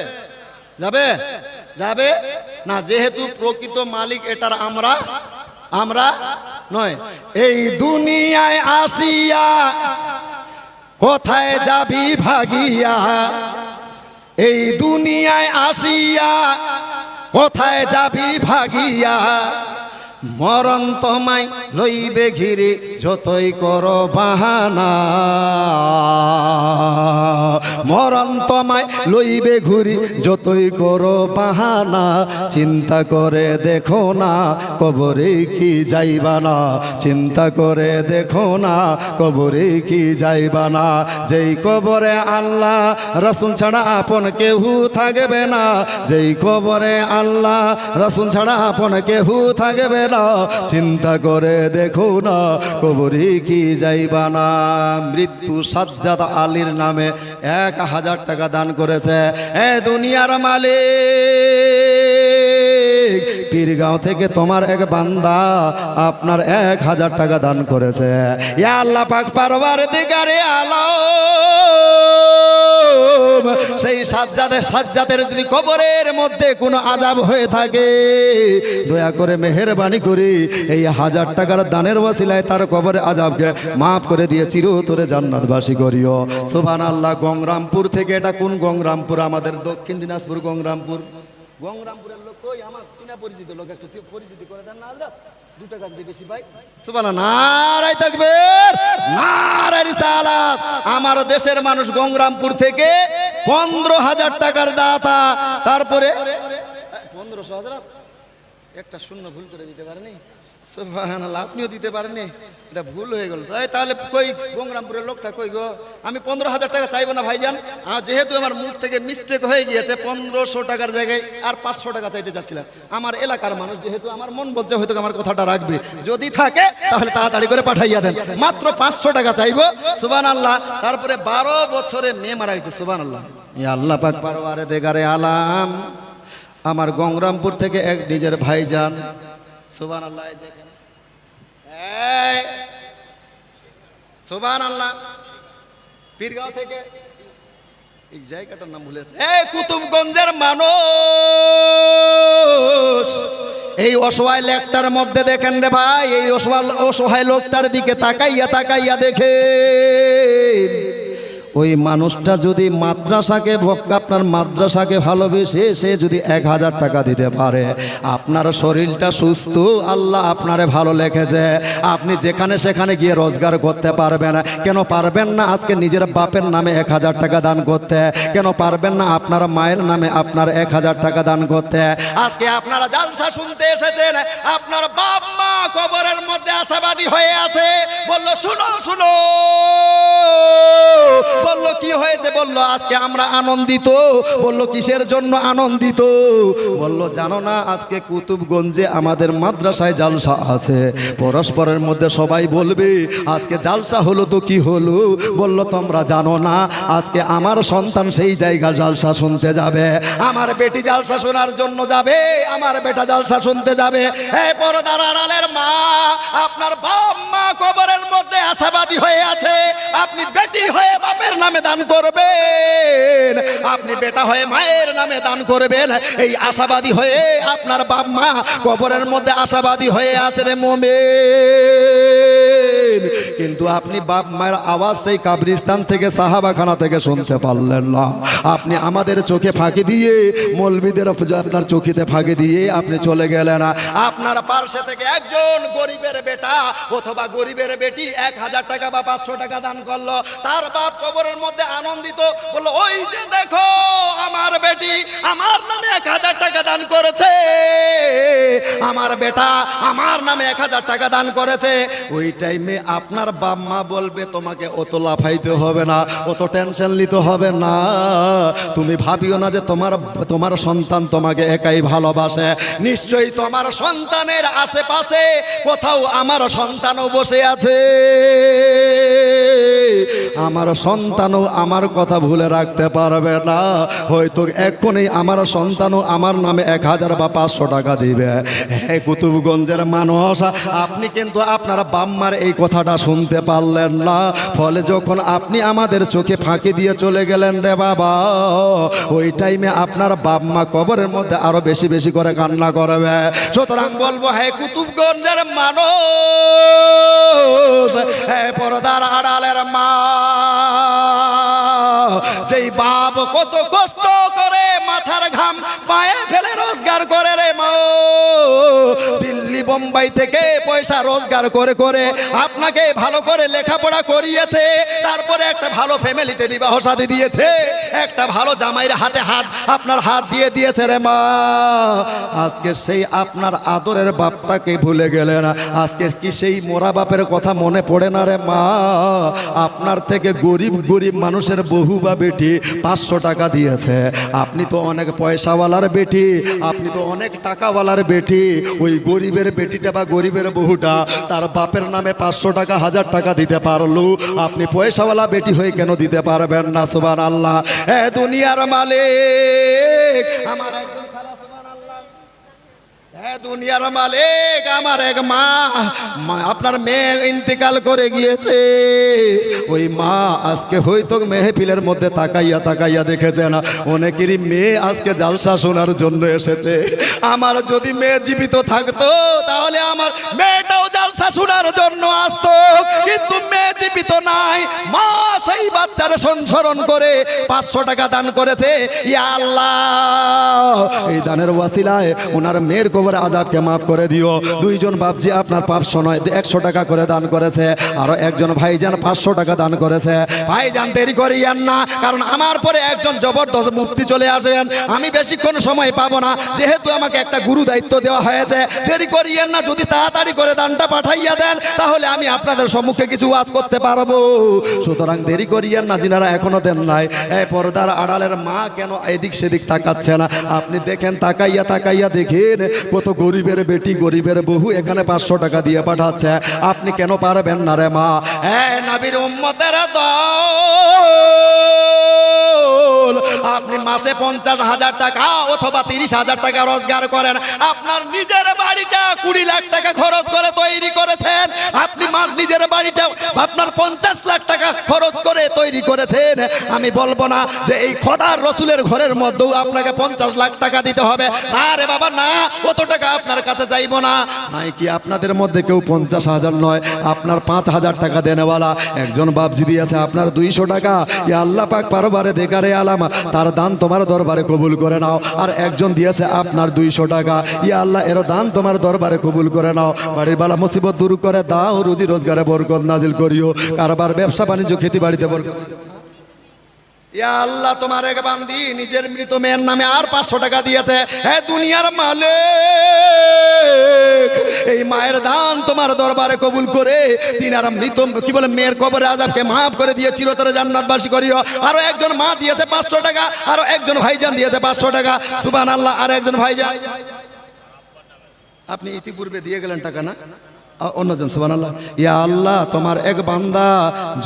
যাবে? যাবে না। যেহেতু প্রকৃত মালিক এটার আমরা নয়। এই দুনিয়ায় আসিয়া কোথায় যাবি ভাগিয়া, এই দুনিয়ায় আসিয়া কোথায় যাবি ভাগিয়া, মরণ তোমায় লইবে ঘিরে যতই করো বাহানা, মরণ তোমায় লইবে ঘুরি যতই করো বাহানা, চিন্তা করে দেখো না কবরে কি যাইবা না, চিন্তা করে দেখো না কবরে কি যাইবা না। যেই কবরে আল্লাহ রাসূল ছাড়া আপন কেউ থাকবে না, যেই কবরে আল্লাহ রাসূল ছাড়া আপন কেউ থাকবে না, চিন্তা করে দেখো না কবরে কি যাইবা না। মৃত্যু সাজ্জাদ আলীর নামে 1,000 টাকা দান করেছে এ দুনিয়ার মালিক। পীরগাঁও থেকে তোমার এক বান্দা আপনার 1,000 টাকা দান করেছে। ইয়া আল্লাহ পাক পরওয়ারদিগারে আলম, সেই সাজ্জাদের যদি কবরের মধ্যে কোনো আযাব হয়ে থাকে, দয়া করে মেহেরবানি করে এই 1000 টাকার দানের ওসিলায় তার কবরের আযাবকে মাফ করে দিয়ে চিরতরে জান্নাতবাসী করিও। সুবহানাল্লাহ। গংরামপুর থেকে, এটা কোন গংরামপুর? আমাদের দক্ষিণ দিনাজপুর গংরামপুর। গংরামপুরের লোক কই? আমার চিনা পরিচিত লোক, একটু পরিচিতি করে দেন না হযরত? 2 টাকা যদি বেশি পাই। সুবহানাল্লাহ। নারায়ে তাকবীর, নারায়ে রিসালাত। আমার দেশের মানুষ গংরামপুর থেকে 15,000 টাকার দাতা। তারপরে 1500 হযরত একটা শূন্য ভুল করে দিতে পারেনি। সুবহানাল্লাহ। আপনিও দিতে পারেননি, এটা ভুল হয়ে গেল। তাহলে কই গংরামপুরের লোকটা কই গো? আমি 15,000 টাকা চাইবো না ভাইজান, যেহেতু আমার মুখ থেকে মিস্টেক হয়ে গিয়েছে, 1500 টাকার জায়গায় আর 500 টাকা চাইতে চাচ্ছিলাম। আমার এলাকার মানুষ যেহেতু, আমার মন বলছে হয়তো আমার কথাটা রাখবে, যদি থাকে তাহলে তাড়াতাড়ি করে পাঠাইয়া দেন। মাত্র 500 টাকা চাইবো। সুবহানাল্লাহ। তারপরে 12 বছরে মেয়ে মারা গেছে। সুবহানাল্লাহ। ইয়া আল্লাহ পাক পরওয়ারদিগারে আলাম, আমার গংরামপুর থেকে এক নিজের ভাইজান। সুবহানাল্লাহ। দেখেন সুবহানাল্লাহ। পীরগাঁও থেকে, এই জায়গাটার নাম ভুলেছে, কুতুবগঞ্জের মানুষ। এই অসহায় লোকটার মধ্যে দেখেন রে ভাই, এই অসহায় লোকটার দিকে তাকাইয়া দেখেন। ওই মানুষটা যদি মাদ্রাসাকে আপনার মাদ্রাসাকে ভালোবেসে সে যদি 1,000 টাকা দিতে পারে, আপনার শরীরটা সুস্থ, আল্লাহ আপনারে ভালো লেগেছে, আপনি যেখানে সেখানে গিয়ে রোজগার করতে পারবেন। কেন পারবেন না আজকে নিজের বাপের নামে 1,000 টাকা দান করতে? কেন পারবেন না আপনার মায়ের নামে আপনার 1,000 টাকা দান করতে? আজকে আপনারা জালসা শুনতে এসেছেন, আপনার বাপ মা কবরের মধ্যে আশাবাদী হয়ে আছে, বললো শুনো শুনো, বললো কি হয়েছে? বলল আজকে আমরা আনন্দিত। বলল কিসের জন্য আনন্দিত? বলল জানো না, আজকে কুতুবগঞ্জে আমাদের মাদ্রাসায় জালসা আছে, পরস্পরের মধ্যে সবাই বলবে আজকে জালসা হলো তো কি হলো? বলল তোমরা জানো না, আজকে আমার সন্তান সেই জায়গা জালসা শুনতে যাবে, আমার বেটি জালসা শোনার জন্য যাবে, আমার বেটা জালসা শুনতে যাবে। এই পর্দার আড়ালের মা, আপনার বাপ মা কবরের মধ্যে আশাবাদী হয়ে আছে, আপনি বেটি হয়ে বাপের নামে দান করবেন, আপনি বেটা হয়ে মায়ের নামে দান করবেন। এই আশাবাদী হয়ে আপনার বাপ মা কবরের মধ্যে আশাবাদী হয়ে আছে রে মোমেন। কিন্তু আপনি বাপ মায়ের আওয়াজ সেই কাবরিস্তান থেকে সাহাবাখানা থেকে শুনতে পারলেন না। আপনি আমাদের চোখে ফাঁকি দিয়ে, মৌলবীদের আপনার চোখেতে ফাঁকি দিয়ে আপনি চলে গেলেন। আপনার পার্শ্বে থেকে একজন গরিবের বেটা অথবা গরিবের বেটি 1000 টাকা বা 500 টাকা দান করলো, তার বাপ কবরের মধ্যে আনন্দিত, বললো ওই যে দেখো আমার বেটি আমার নামে 1000 টাকা দান করেছে, আমার বেটা আমার নামে 1000 টাকা দান করেছে। ওই টাইমে আপনার বাপ মা বলবে তোমাকে অত লাফাইতে হবে না, অত টেনশন নিতে হবে না, তুমি ভাবিও না যে তোমার সন্তান তোমাকে একাই ভালোবাসে, নিশ্চয়ই তোমার সন্তানের আশেপাশে কোথাও আমার সন্তানও বসে আছে, আমার সন্তানও আমার কথা ভুলে রাখতে পারবে না, হয়তো এক্ষুনি আমার সন্তানও আমার নামে 1000 বা 500 টাকা দিবে। হে কুতুবগঞ্জের মানুষ, আপনি কিন্তু আপনার বাম্মার এই কথাটা শুনতে পারলেন না, ফলে যখন আপনি আমাদের চোখে ফাঁকি দিয়ে চলে গেলেন রে বাবা, ওই টাইমে আপনার বাম্মা কবরের মধ্যে আরো বেশি বেশি করে কান্না করবে। সুতরাং বলবো হে কুতুবগঞ্জের মানুষ, হে পর্দার আড়ালের মা, যেই বাপ কত কষ্ট করে মাথার ঘাম পায়ে ফেলে রোজগার করে রে মা, দিল্লি বোম্বাই থেকে পয়সা রোজগার করে করে আপনাকে ভালো করে লেখাপড়া করিয়েছে, তারপরে একটা ভালো ফ্যামিলিতে বিবাহ শাদী দিয়েছে, একটা ভালো জামাইয়ের হাতে আপনার হাত দিয়ে দিয়েছে রে মা, আজকে সেই আপনার আদরের বাপটাকে ভুলে গেলেন, আজকে কি সেই মোরা বাপের কথা মনে পড়ে না রে মা? আপনার থেকে গরিব গরিব মানুষের বহু বা বেটি 500 টাকা দিয়েছে, আপনি তো অনেক পয়সাওয়ালার বেটি, আপনি তো অনেক টাকাওয়ালার বেটি, ওই গরিবের বেটিটা বা গরিবের বহুটা তার বাপের নামে 500 টাকা 1000 টাকা দিতে পারলো, আপনি পয়সাওয়ালা বেটি হয়ে কেন দিতে পারবেন না? সুবহানাল্লাহ। এ দুনিয়ার মালিক আমার দুনিয়ার মালিক, আমার এক মা, আপনার মেয়ে ইন্তেকাল করে গিয়েছে, ওই মা আজকে হয়তো মেহফিলের মধ্যে তাকাইয়া তাকাইয়া দেখেছেন অনেকেরই মেয়ে আজকে জালসা শোনার জন্য এসেছে। আমার যদি মেয়ে জীবিত থাকতো তাহলে আমার মেয়েটাও জালসা শোনার জন্য আসতো, কিন্তু মেয়ে জীবিত নাই, মা সেই বাচ্চারে সংস্মরণ করে 500 টাকা দান করেছে। ইয়া আল্লাহ, এই দানের ওয়াসিলায় ওনার মেয়ের কবরে আযাবকে মাফ করে দিও। দুইজন বাপজি আপনার 500 নয় 100 টাকা করে দান করেছে, আরো একজন ভাইজান 500 টাকা দান করেছে। ভাইজান দেরি করিয়েন না, কারণ আমার পরে একজন জবরদস্ত মুফতি চলে আসবেন, আমি বেশিক্ষণ সময় পাবো না, যেহেতু আমাকে একটা গুরু দায়িত্ব দেওয়া হয়েছে। দেরি করিয়েন না, যদি তাড়াতাড়ি করে দানটা পাঠাইয়া দেন তাহলে আমি আপনাদের সম্মুখে কিছু ওয়াজ করতে পারবো। সুতরাং দেরি করিয়েন না যিনারা এখনো দেন নাই। এই পর্দার আড়ালের মা কেন এদিক সেদিক তাকাচ্ছে না? আপনি দেখেন, তাকাইয়া তাকাইয়া দেখেন কত গরিবের বেটি গরিবের বহু এখানে 500 টাকা দিয়ে পাঠাচ্ছে, আপনি কেন পারবেন না রে মা? নবীর উম্মতের দল, আপনি মাসে 50,000 টাকা অথবা 30,000 টাকা রোজগার করেন, আপনার নিজের বাড়িটা 20 লাখ টাকা খরচ করে তৈরি করেছেন, আপনি নিজের বাড়িটা আপনার 50 লাখ টাকা খরচ করে তৈরি করেছেন। আমি বলবো না যে এই খোদার রসুলের ঘরের মধ্যেও আপনাকে 50 লাখ টাকা দিতে হবে, না রে বাবা না, অত টাকা আপনার কাছে চাইবো না। নাই কি আপনাদের মধ্যে কেউ 50,000 নয়, আপনার 5,000 টাকা দেনেওয়ালা একজন বাপজি দিয়েছে আপনার 200 টাকা। ইয়া আল্লাহ পাক পারবারে দেখারে আলাম, তার দান তোমার দরবারে কবুল করে নাও। আর একজন দিয়েছে আপনার 200 টাকা, ইয়া আল্লাহ এর দান তোমার দরবারে কবুল করে নাও। বাড়ির বালা মুসিবত দূর করে দাও, রুজি রোজগারে বরকত নাজিল করিও, কারবার ব্যবসা বাণিজ্য খেতি বাড়িতে বরকত। ইয়া আল্লাহ, তোমার এক বান্দি নিজের মৃত মেয়ের নামে আর 500 টাকা দিয়েছে। হে দুনিয়ার মালিক, এই মায়ের দান তোমার দরবারে কবুল করে তিনার মৃত কি বলে মেয়ের কবরে আযাবকে মাফ করে দিয়ে চিরতরে জান্নাতবাসী করিও। আরো একজন মা দিয়েছে 500 টাকা, আরো একজন ভাইজান দিয়েছে 500 টাকা। সুবহানাল্লাহ। আর একজন ভাইজান, আপনি ইতিপূর্বে দিয়ে গেলেন টাকা না? অন্যজন। সুবহানাল্লাহ। ইয়া আল্লাহ, তোমার এক বান্দা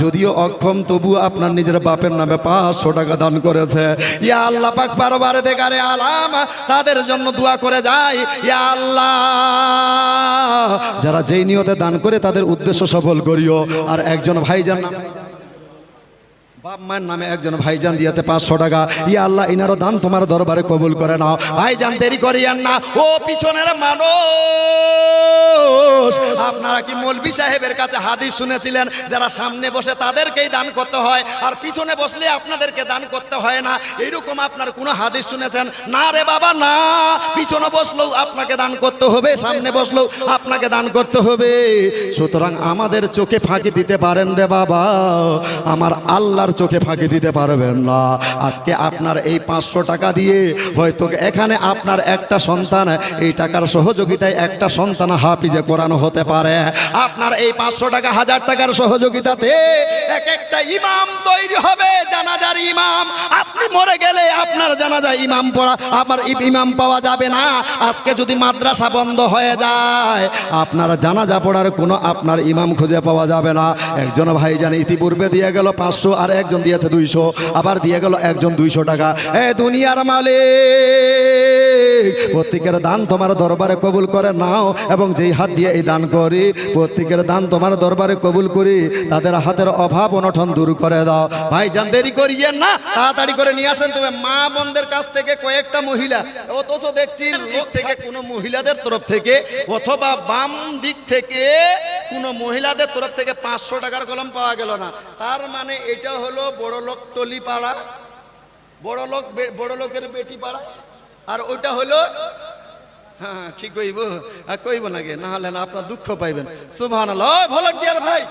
যদিও অক্ষম তবু আপনার নিজের বাপের নামে 500 টাকা দান করেছে। ইয়া আল্লাহ পাক বারবার দেখারে আলাম তাদের জন্য দোয়া করে যায়। ইয়া আল্লাহ, যারা যেই নিয়তে দান করে তাদের উদ্দেশ্য সফল করিও। আর একজন ভাইজান বাপ মায়ের নামে একজন ভাইজান দিয়েছে 500 টাকা। ইয়া আল্লাহ, ইনারও দান তোমার দরবারে কবুল করে নাও। ভাইজান দেরি করিয়েন না। ও পিছনের মানুষ, আপনারা কি মৌলভী সাহেবের কাছে হাদিস শুনেছিলেন যারা সামনে বসে তাদেরকেই দান করতে হয় আর পিছনে বসলে আপনাদেরকে দান করতে হয় না? এইরকম আপনার কোনো হাদিস শুনেছেন? না রে বাবা, না। পিছনে বসলেও আপনাকে দান করতে হবে, সামনে বসলেও আপনাকে দান করতে হবে। সুতরাং আমাদের চোখে ফাঁকি দিতে পারেন রে বাবা, আমার আল্লাহর চোখে ফাঁকি দিতে পারবেন না। আজকে আপনার এই 500 টাকা দিয়ে হয়তো এখানে আপনার একটা সন্তান, এই টাকার সহযোগিতায় একটা সন্তান হাফিজে কোরআন হতে পারে। আপনার এই 500 টাকা 1000 টাকার সহযোগিতাতে এক একটা ইমাম তৈরি হবে, জানাজার ইমাম। আপনি মরে গেলে আপনার জানাজা ইমাম পড়া, আমার ইমাম পাওয়া যাবে না। আজকে যদি মাদ্রাসা বন্ধ হয়ে যায়, আপনার জানাজা পড়ার কোনো আপনার ইমাম খুঁজে পাওয়া যাবে না। একজন ভাইজান ইতিপূর্বে দিয়ে গেল 500, আর একজন দিয়েছে 200, আবার দিয়ে গেল একজন 200 টাকা। এ দুনিয়ার মালিক, প্রত্যেকের দান তোমার দরবারে কবুল করে নাও। এবং যেই হাত দিয়ে এই দান করি, প্রত্যেকের দান তোমার দরবারে কবুল করি, তাদের হাতের অভাব অনটন দূর করে দাও। ভাইজান দেরি করিয়েন না, তাড়াতাড়ি করে নিয়ে আসেন। তুমি মা বোনদের কাছ থেকে কয়েকটা মহিলা, অথচ দেখছি লোক থেকে কোনো মহিলাদের তরফ থেকে অথবা বাম দিক থেকে কোনো মহিলাদের তরফ থেকে 500 টাকার কলম পাওয়া গেল না। তার মানে এটা হলো বড় লোক টলি পাড়া, বড় লোকের বেটি পাড়া। আর ওইটা হলো, হ্যাঁ কি কইব, কইব নাকি, না হলে না আপনার দুঃখ পাইবেন। সুবহানাল্লাহ। ভলান্টিয়ার ভাই,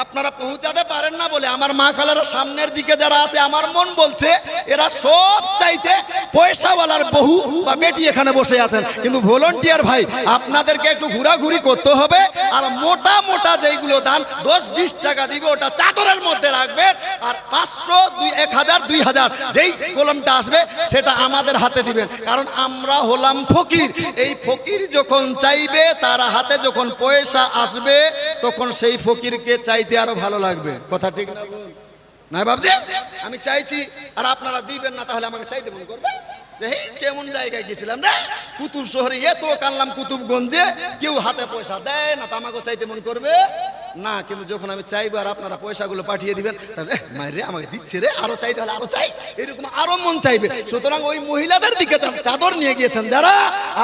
আপনারা পৌঁছাতে পারেন না বলে আমার মা খালারা সামনের দিকে যারা আছে, আমার মন বলছে এরা সব চাইতে পয়সাওয়ালার বহু বা বেটি এখানে বসে আছেন। কিন্তু ভলান্টিয়ার ভাই, আপনাদেরকে একটু ঘোরাঘুরি করতে হবে। আর মোটা মোটা যেইগুলো দান 10-20 টাকা দিবে, ওটা চাদরের মধ্যে রাখবেন। আর 500, 1000, 2000 যেই কলমটা আসবে সেটা আমাদের হাতে দিবেন। কারণ আমরা হলাম ফকির। এই ফকির যখন চাইবে, তার হাতে যখন পয়সা আসবে, তখন সেই ফকিরকে চাইতে আরো ভালো লাগবে। কথা ঠিক না? না বাবজি, আমি চাইছি আর আপনারা দিবেন না, তাহলে আমাকে চাইতে মনে করবে যে হে কেমন জায়গায় গেছিলাম রে, কুতুব শহরে এত কানলাম, কুতুবগঞ্জে কেউ হাতে পয়সা দেয় না, তো আমাকে চাইতে মন করবে না। কিন্তু যখন আমি চাইবো আর আপনারা পয়সাগুলো পাঠিয়ে দিবেন, তাহলে মায়ের রে আমাকে দিচ্ছে রে, আরো চাইতে হলে আরো চাই, এরকম আরো মন চাইবে। সুতরাং ওই মহিলাদের দিকে চাদর নিয়ে গিয়েছেন যারা,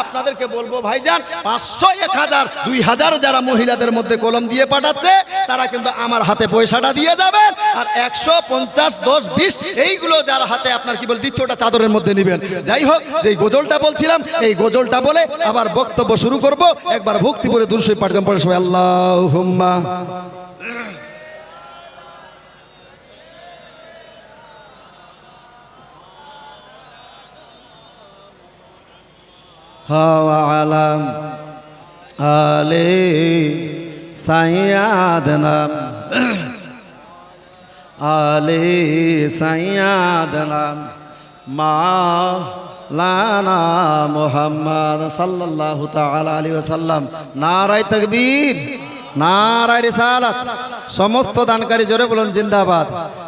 আপনাদেরকে বলবো ভাইজান, 500, 1000, 2000 যারা মহিলাদের মধ্যে কলম দিয়ে পাঠাচ্ছে, তারা কিন্তু আমার হাতে পয়সাটা দিয়ে যাবেন। আর 150, 10, 20 এইগুলো যার হাতে আপনার কি বল দিচ্ছে, ওটা চাদরের মধ্যে নেবেন। যাই হোক, যেই গজলটা বলছিলাম, এই গজলটা বলে আবার বক্তব্য শুরু করব। একবার ভক্তি করে দুরূদ শরীফ পাঠ করেন, পরে সবাই আল্লাহুম্মা হাওয়া আলাম আলে সাইয়াদনা আলে সাইয়াদনা মাওলানা মুহাম্মদ সাল্লাল্লাহু তাআলা আলাইহি ওয়াসাল্লাম। নারায়ে তাকবীর, নারায়ে রিসালাত। সমস্ত দানকারী জোরে বলুন জিন্দাবাদ।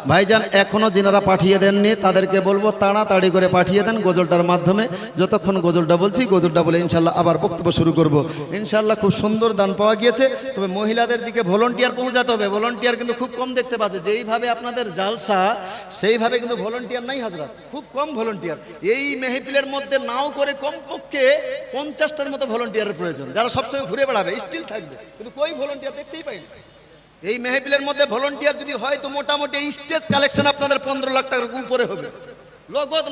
ভাইজান, এখনো যিনারা পাঠিয়ে দেননি তাদেরকে বলবো তাড়াতাড়ি করে পাঠিয়ে দেন গজলটার মাধ্যমে। যতক্ষণ গজলটা বলছি, গজলটা বলে ইনশাল্লাহ আবার বক্তব্য শুরু করব। ইনশাল্লাহ খুব সুন্দর দান পাওয়া গিয়েছে। তবে মহিলাদের দিকে ভলান্টিয়ার পৌঁছাতে হবে। ভলান্টিয়ার কিন্তু খুব কম দেখতে পাচ্ছে। যেইভাবে আপনাদের জালসা, সেইভাবে কিন্তু ভলান্টিয়ার নাই হাজরাত, খুব কম ভলান্টিয়ার। এই মেহফিলের মধ্যে নাও করে কমপক্ষে 50টার মতো ভলান্টিয়ারের প্রয়োজন, যারা সবসময় ঘুরে বেড়াবে, স্টিল থাকবে। কিন্তু কই ভলান্টিয়ার দেখতেই পাই না। এই মেহফিলের মধ্যে ভলান্টিয়ার যদি হয়, তো মোটামুটি স্টেজ কালেকশন আপনাদের 15 লাখ টাকার উপরে হবে। লগত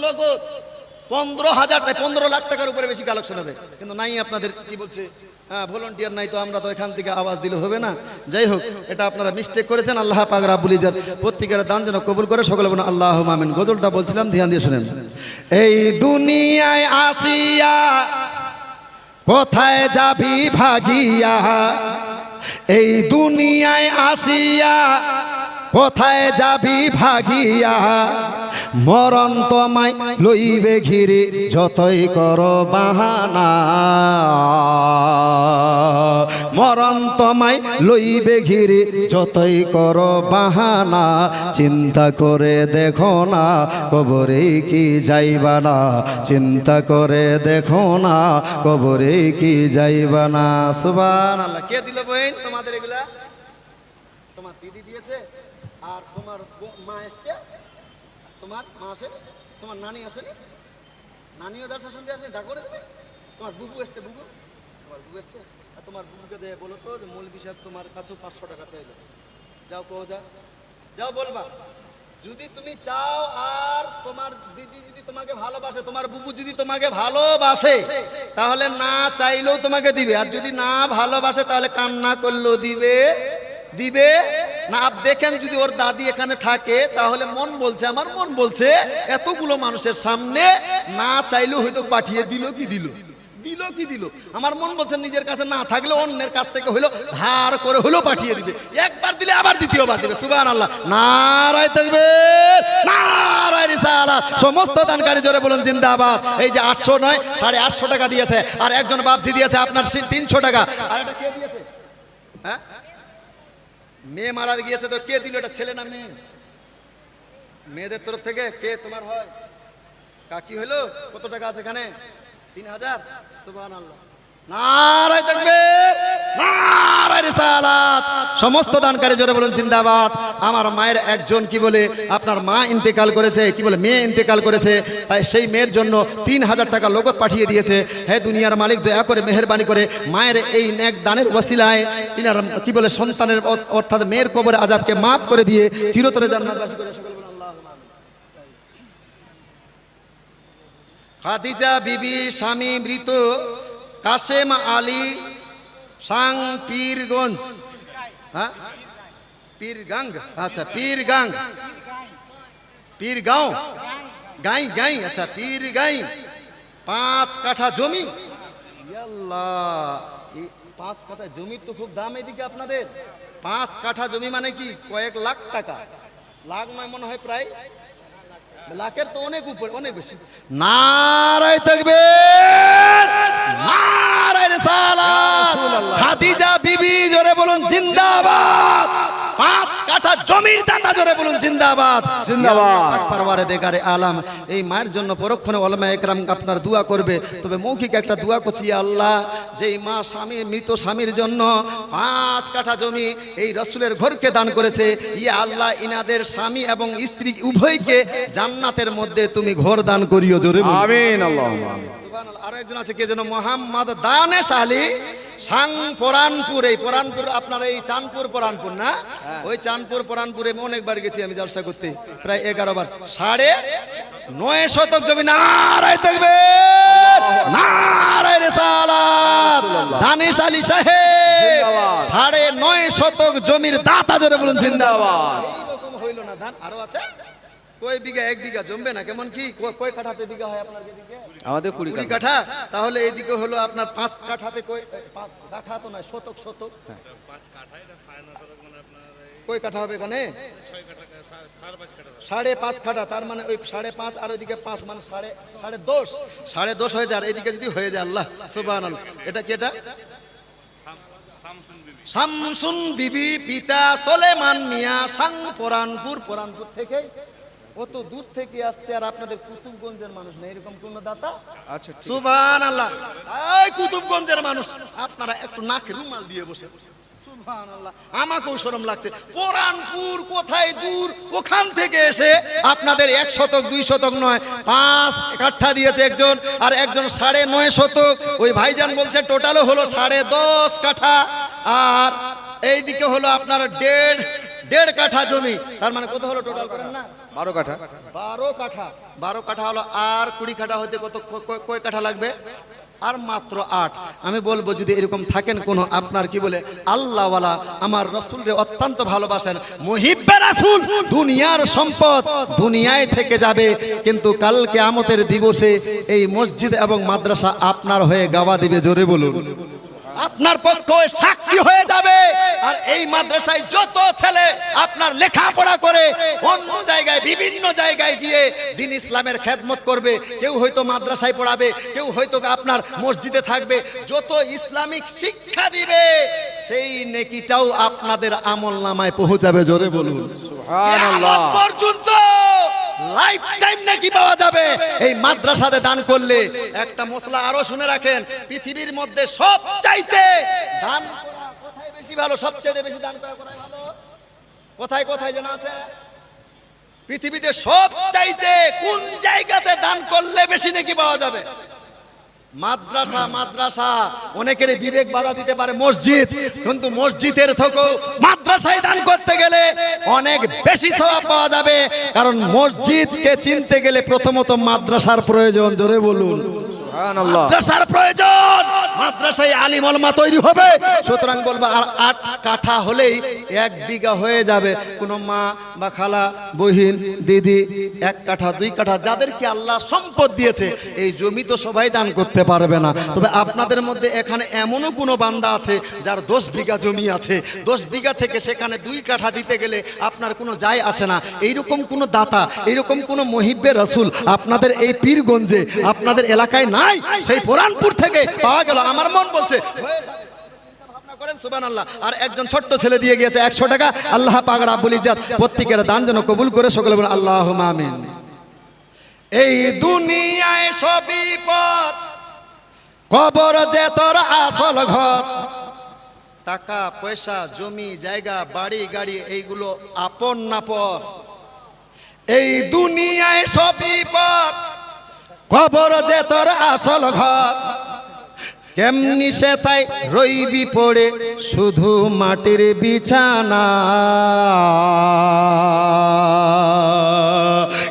15,000, 15 লাখ টাকার উপরে বেশি কালেকশন হবে। কিন্তু নাই, আপনাদের কি বলছে হ্যাঁ ভলান্টিয়ার নাই তো আমরা তো এখান থেকে আওয়াজ দিলে হবে না। যাই হোক, এটা আপনারা মিস্টেক করেছেন। আল্লাহ পাক রাব্বুল ইজ্জত প্রত্যেকের দান যেন কবুল করে, সকলে বলুন আল্লাহুম্মা আমিন। গজলটা বলছিলাম, ধ্যান দিয়ে শুনেন। এই দুনিয়ায় আসিয়া কোথায় যাবি ভাগিয়া, এই দুনিয়ায় আসিয়া কোথায় যাবি ভাগিয়া, মরণ তোমায় লইবে ঘিরে যতই করো বাহানা, মরণ তোমায় লইবে ঘিরে যতই করো বাহানা, চিন্তা করে দেখো না কবরে কি যাইবা না, চিন্তা করে দেখো না কবরে কি যাইবা না। সুবহানাল্লাহ। কে দিল বইন তোমাদের এগুলা? তোমার দিদি দিয়েছে, আর তোমার মা এসছে, তোমার মা আসেনি, তোমার নানি আসেনি, নানিও দর্শন শুনতে আসেনি, ডাক করে দেবে। তোমার বুবু এসছে, বুবু, তোমার বুবু এসছে, আর তোমার বুবুকে দিয়ে বলো তো যে মৌলভী সাহেব তোমার কাছেও 500 টাকা চাইলো, যাও কো, যাও বলবা। যদি তুমি চাও আর তোমার দিদি যদি তোমাকে ভালোবাসে, তোমার বুবু যদি তোমাকে ভালোবাসে, তাহলে না চাইলেও তোমাকে দিবে, আর যদি না ভালোবাসে তাহলে কান্না করলেও দিবে দিবে না। আপ দেখেন, যদি ওর দাদি এখানে থাকে তাহলে মন বলছে, আমার মন বলছে এতগুলো মানুষের সামনে না চাইলেও হয়তো পাঠিয়ে দিল কি দিল, দিল কি দিল। আমার মন বলছে নিজের কাছে না থাকলে অন্যের কাছ থেকে হইলো ধার করে হইলো পাঠিয়ে দিবে, একবার দিলে আবার দ্বিতীয়বার দিবে। সুবহানাল্লাহ। নারায়ে তাকবীর, নারায়ে রিসালাত। সমস্ত দানকারী জোরে বলুন জিন্দাবাদ। এই যে 800 নয় 850 টাকা দিয়েছে, আর একজন বাপজি দিয়েছে আপনার 300 টাকা। আর এটা কে দিয়েছে? হ্যাঁ, মেয়ে মারা গিয়েছে তো কে দিল? এটা ছেলে না মেয়ে? মেয়েদের তরফ থেকে কে তোমার হয়? কাকি হইলো? কত টাকা আছে এখানে? 3000। সুবহানাল্লাহ। নারায়ে তাকবীর, নারায়ে রিসালাত। সমস্ত দানকারী জোরে বলুন জিন্দাবাদ। আমার মায়ের একজন কি বলে আপনার মা ইন্তেকাল করেছে, কি বলে মেয়ে ইন্তেকাল করেছে, তাই সেই মেয়ের জন্য 3000 টাকা নগদ পাঠিয়ে দিয়েছে। হে দুনিয়ার মালিক, দয়া করে মেহেরবানি করে মায়ের এই নেক দানের ওসিলায় ইনার কি বলে সন্তানের অর্থাৎ মেয়ের কবরের আযাবকে মাফ করে দিয়ে চিরতরে জান্নাতবাসী করে সকল বলুন আল্লাহুম্মা আমিন। খাদিজা বিবি স্বামী মৃত কাসেম আলী সাং পীরগঞ্জ, হ্যাঁ পীরগাং, আচ্ছা পীরগাং, পীরগাঁও, গাই গাই, আচ্ছা পীরগাই, 5 কাঠা জমি। আল্লাহ, এই 5 কাঠা জমির তো খুব দাম এদিকে আপনাদের। 5 কাঠা জমি মানে কি কয়েক লাখ টাকা, লাখ নয় মনে হয়, প্রায় লাখের তো অনেক উপরে, অনেক বেশি। নারায়ে তাকবীর, নারায়ে রিসালাত। খাদিজা বিবি জোরে বলুন জিন্দাবাদ। 5 কাঠা জমির দাতা জোরে বলুন জিন্দাবাদ, জিন্দাবাদ। পরওয়ারদিগারে আলাম, এই মায়ের জন্য পরক্ষণে উলামা একরাম আপনার দোয়া করবে। তবে মৌখিক একটা দোয়া করছি, আল্লাহ যেই মা স্বামী মৃত স্বামীর জন্য 5 কাঠা জমি এই রসুলের ঘরকে দান করেছে, ইয়া আল্লাহ ইনাদের স্বামী এবং স্ত্রী উভয়কে জান্নাতের মধ্যে তুমি ঘর দান করিও, জোরে বলুন আমিন। আল্লাহুম্মা আমিন। সুবহানাল্লাহ। আরো একজন আছে, কে যেন মোহাম্মদ দানেশ আলী সাং পরানপুর। এই পরানপুর আপনার এই চাঁদপুর পরানপুর না? ওই চাঁদপুর পরানপুরে অনেকবার গেছি আমি জলসা করতে, প্রায় 11 বার। 9.5 শতক জমি। নারায়ে তাকবীর, নারায়ে রিসালাত। দানেশ আলী সাহেব 9.5 শতক জমির দাতা জোরে বলুন জিন্দাবাদ। এইরকম হইল না ধান, আরো আছে। কয় বিঘা? 1 বিঘা জমবে না? কেমন কি কয় কাঠাতে বিঘা হয় আপনার এদিকে? আমাদের 20 কাঠা। তাহলে এইদিকে হলো আপনার 5 কাঠাতে কয়? 5 কাঠা তো নয়, শতক শতক। 5 কয় কাঠা হবে এখানে? 5.5 কাঠা। তার মানে ওই 5.5 আর ওইদিকে 5 মানে 10.5 10.5 হয়ে যায়। আর এইদিকে যদি হয়ে যায়, আল্লাহ সুবহানাল্লাহ। এটা কি? এটা শামসুন বিবি, পিতা সোলেমান মিয়া, সাং পরানপুর। পরানপুর থেকে অত দূর থেকে আসছে, আর আপনাদের কুতুবগঞ্জের মানুষ না এরকম কোন দাতা? আচ্ছা, সুবহানাল্লাহ। এই কুতুবগঞ্জের মানুষ আপনারা একটু নাকে রুমাল দিয়ে বসে। সুবহানাল্লাহ, আমাকেও শরম লাগছে। পরানপুর কোথায় দূর, ওখান থেকে এসে আপনাদের 1 শতক 2 শতক নয় 5 কাঠা দিয়েছে একজন, আর একজন 9.5 শতক। ওই ভাইজান বলছে টোটালও হলো 10.5 কাঠা, আর এইদিকে হলো আপনার 1.5 কাঠা জমি। তার মানে কত হলো টোটাল করেন না? 12 কাঠা। 12 কাঠা। 12 কাঠা হলো, আর 20 কাঠা হতে কত কয় কাঠা লাগবে? আর মাত্র 8। আমি বলবো যদি এরকম থাকেন কোনো আপনার কি বলে আল্লাহওয়ালা, আমার রসুলরে অত্যন্ত ভালোবাসেন, মুহিব্বে রাসূল, দুনিয়ার সম্পদ দুনিয়ায় থেকে যাবে, কিন্তু কাল কিয়ামতের দিবসে এই মসজিদ এবং মাদ্রাসা আপনার হয়ে গাওয়া দিবে। জোরে বলুন, আপনার পক্ষে সাক্ষী হয়ে যাবে। আর এই মাদ্রাসায় যত ছেলে আপনার লেখাপড়া করে অন্য জায়গায় বিভিন্ন জায়গায় গিয়ে দিন ইসলামের খেদমত করবে, কেউ হয়তো মাদ্রাসায় পড়াবে, কেউ হয়তো আপনার মসজিদে থাকবে, যত ইসলামিক শিক্ষা দিবে সেই নেকিটাও আপনাদের আমল নামায় পৌঁছাবে। জোরে বলুন সুবহানাল্লাহ। কিয়ামত পর্যন্ত লাইফ টাইম নাকি পাওয়া যাবে এই মাদ্রাসাতে দান করলে। একটা মশলা আরো শুনে রাখেন, পৃথিবীর মধ্যে সবচাইতে দান করা কোথায় বেশি ভালো? সবচাইতে বেশি দান করা কোথায় ভালো? কোথায় কোথায় জানা আছে? পৃথিবীতে সবচাইতে কোন জায়গাতে দান করলে বেশি নাকি পাওয়া যাবে? মাদ্রাসা। মাদ্রাসা অনেকের বিবেক বাধা দিতে পারে, মসজিদ, কিন্তু মসজিদের থেকেও মাদ্রাসায় দান করতে গেলে অনেক বেশি সওয়াব পাওয়া যাবে, কারণ মসজিদকে চিনতে গেলে প্রথমত মাদ্রাসার প্রয়োজন। জোরে বলুন সুবহানাল্লাহ। মাদ্রাসার প্রয়োজন, মাদ্রাসায় আলিম ওলামা তৈরি হবে। সুতরাং বলবো আর 8 কাঠা হলেই 1 বিঘা হয়ে যাবে। কোনো মা বা খালা, বহিন, দিদি 1 কাঠা 2 কাঠা যাদেরকে আল্লাহ সম্পদ দিয়েছে, এই জমি তো সবাই দান করতে পারবে না। তবে আপনাদের মধ্যে এখানে এমনও কোনো বান্দা আছে যার 10 বিঘা জমি আছে, 10 বিঘা থেকে সেখানে 2 কাঠা দিতে গেলে আপনার কোনো যায় আসে না। এইরকম কোনো দাতা, এইরকম কোনো মুহিব্বে রাসূল আপনাদের এই পীরগঞ্জে আপনাদের এলাকায় নাই, সেই পুরানপুর থেকে পাওয়া গেল। আমার মন বলছে ভাবনা করেন সুবহানাল্লাহ। আর একজন ছোট্ট ছেলে দিয়ে গিয়েছে 100 টাকা। আল্লাহ পাক রব্বুল ইজ্জত প্রত্যেকের দান যেন কবুল করে, সকলে বলেন আল্লাহুম্মা আমিন। এই দুনিয়ায় সবই পর, কবর যে তোর আসল ঘর। টাকা পয়সা, জমি জায়গা, বাড়ি গাড়ি এইগুলো আপন না পর। এই দুনিয়ায় সবই পর, কবর যে তোর আসল ঘর। কেমনি সে তাই রইবি পড়ে শুধু মাটির বিছানা,